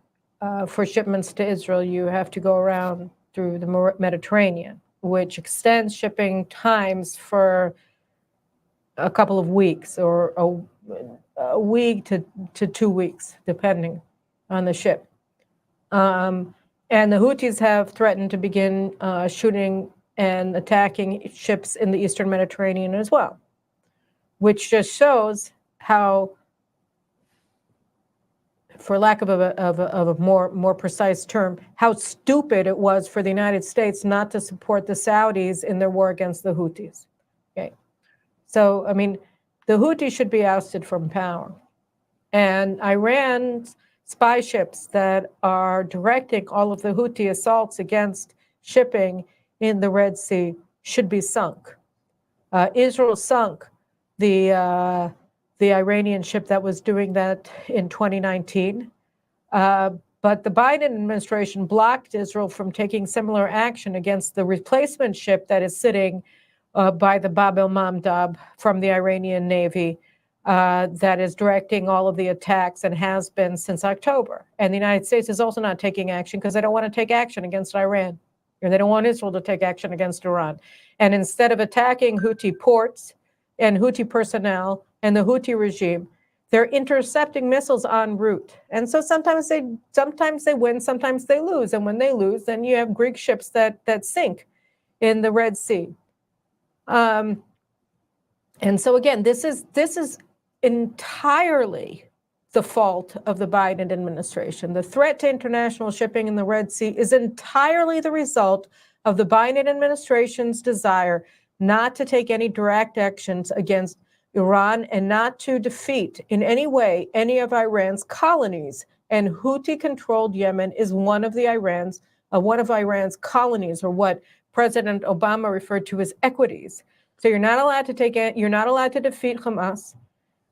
for shipments to Israel, you have to go around through the Mediterranean, which extends shipping times for a couple of weeks or a week to 2 weeks, depending on the ship. And the Houthis have threatened to begin shooting and attacking ships in the Eastern Mediterranean as well, which just shows how for lack of a more precise term, how stupid it was for the United States not to support the Saudis in their war against the Houthis. Okay, so I mean, the Houthis should be ousted from power, and Iran's spy ships that are directing all of the Houthi assaults against shipping in the Red Sea should be sunk. Israel sunk the Iranian ship that was doing that in 2019. But the Biden administration blocked Israel from taking similar action against the replacement ship that is sitting by the Bab el-Mandab from the Iranian Navy that is directing all of the attacks and has been since October. And the United States is also not taking action because they don't want to take action against Iran. And they don't want Israel to take action against Iran. And instead of attacking Houthi ports and Houthi personnel and the Houthi regime, they're intercepting missiles en route. And so sometimes they win, sometimes they lose. And when they lose, then you have Greek ships that sink in the Red Sea. And so again, this is entirely the fault of the Biden administration. The threat to international shipping in the Red Sea is entirely the result of the Biden administration's desire not to take any direct actions against Iran and not to defeat in any way any of Iran's colonies. And Houthi-controlled Yemen is one of Iran's colonies, or what President Obama referred to as equities. So you're not allowed to defeat Hamas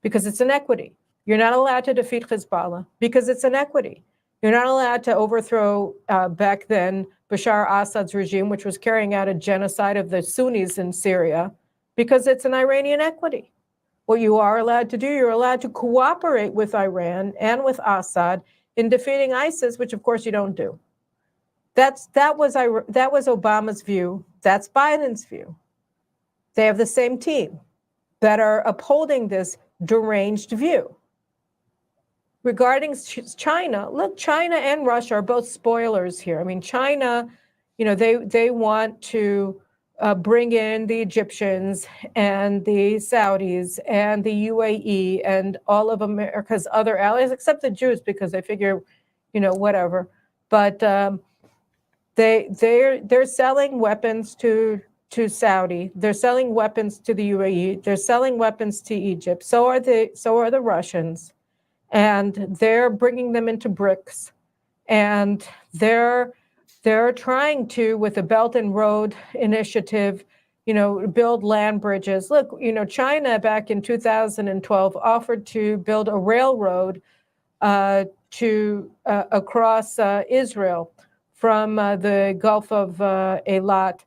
because it's an equity. You're not allowed to defeat Hezbollah because it's an equity. You're not allowed to overthrow back then Bashar Assad's regime, which was carrying out a genocide of the Sunnis in Syria, because it's an Iranian equity. What you are allowed to do, you're allowed to cooperate with Iran and with Assad in defeating ISIS, which of course you don't do. That was Obama's view. That's Biden's view. They have the same team that are upholding this deranged view. Regarding China, look, China and Russia are both spoilers here. I mean, China, they want to bring in the Egyptians and the Saudis and the UAE and all of America's other allies, except the Jews, because they figure, whatever. But they're selling weapons to Saudi. They're selling weapons to the UAE. They're selling weapons to Egypt. So are the Russians. And they're bringing them into BRICS, and they're trying to, with the Belt and Road Initiative, build land bridges. Look, China back in 2012 offered to build a railroad across Israel from the Gulf of Eilat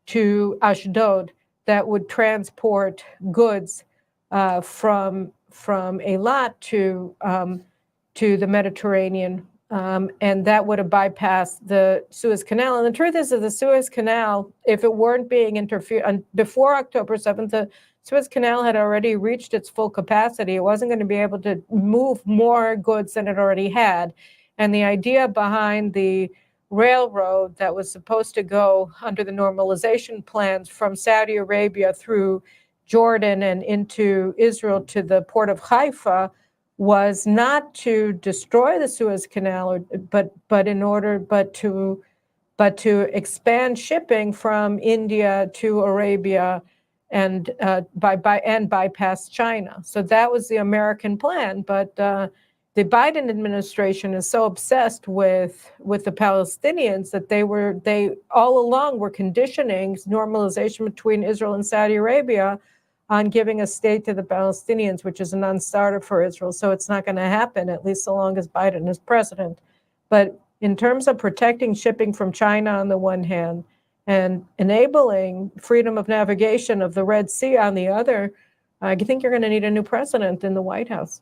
to Ashdod that would transport goods from Eilat to the Mediterranean, and that would have bypassed the Suez Canal. And the truth is that the Suez Canal, if it weren't being interfered before October 7th, the Suez Canal had already reached its full capacity. It wasn't going to be able to move more goods than it already had. And the idea behind the railroad that was supposed to go under the normalization plans from Saudi Arabia through Jordan and into Israel to the port of Haifa was not to destroy the Suez Canal, but to expand shipping from India to Arabia and bypass China. So that was the American plan. But the Biden administration is so obsessed with the Palestinians that they all along were conditioning normalization between Israel and Saudi Arabia on giving a state to the Palestinians, which is a non-starter for Israel. So it's not going to happen, at least so long as Biden is president. But in terms of protecting shipping from China on the one hand and enabling freedom of navigation of the Red Sea on the other, I think you're going to need a new president in the White House.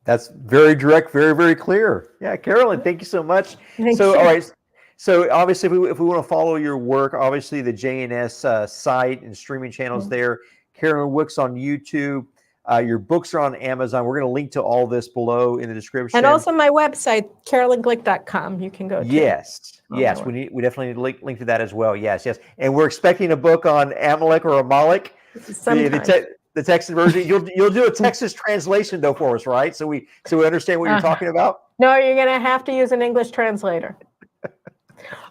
That's very direct, very, very clear. Yeah, Carolyn, thank you so much. Thank you. All right. So obviously, if we want to follow your work, obviously the JNS site and streaming channels there. Carolyn Wicks on YouTube. Your books are on Amazon. We're going to link to all this below in the description. And also my website, carolynglick.com. You can go to. Yes. We definitely need link to that as well. Yes. And we're expecting a book on Amalek or Amalek. Sometime. The Texas version. You'll do a Texas translation though for us, right? So we understand what you're talking about. No, you're going to have to use an English translator.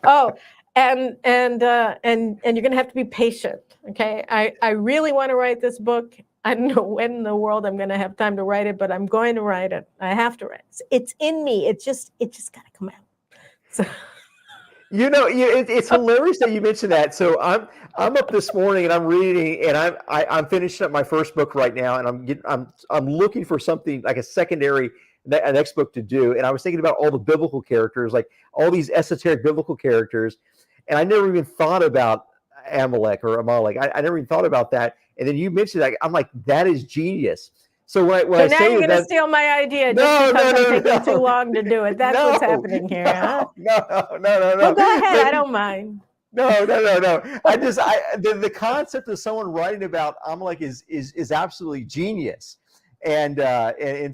Oh, and you're going to have to be patient. Okay, I really want to write this book. I don't know when in the world I'm going to have time to write it, but I'm going to write it. I have to write it. It's in me. It just got to come out. So. It's hilarious that you mentioned that. So I'm up this morning and I'm reading, and I'm finishing up my first book right now, and I'm looking for something like a next book to do. And I was thinking about all the biblical characters, like all these esoteric biblical characters, and I never even thought about Amalek. I never even thought about that. And then you mentioned that. I'm like, that is genius. So now you're going to steal my idea just because I'm taking too long to do it. That's what's happening here. Huh? No. Well, go ahead. I don't mind. No. The concept of someone writing about Amalek is absolutely genius. And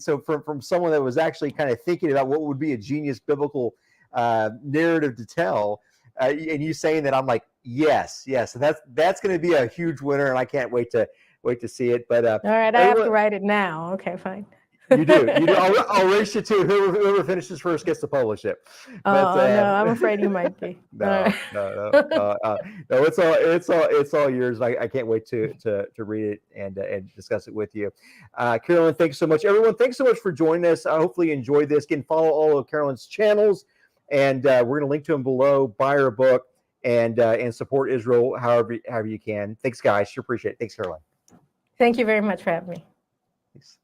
so from someone that was actually kind of thinking about what would be a genius biblical narrative to tell, and you saying that, I'm like, yes. And that's going to be a huge winner, and I can't wait to see it. But all right, I have to write it now. Okay, fine. You do. I'll race you to whoever finishes first gets to publish it. But, no, I'm afraid you might be. No. It's all yours. I can't wait to read it and discuss it with you. Carolyn, thanks so much. Everyone, thanks so much for joining us. I hopefully you enjoyed this. Again, follow all of Carolyn's channels, and we're going to link to them below. Buy her book and support Israel however you can. Thanks, guys. Sure appreciate it. Thanks, Carolyn. Thank you very much for having me. Thanks.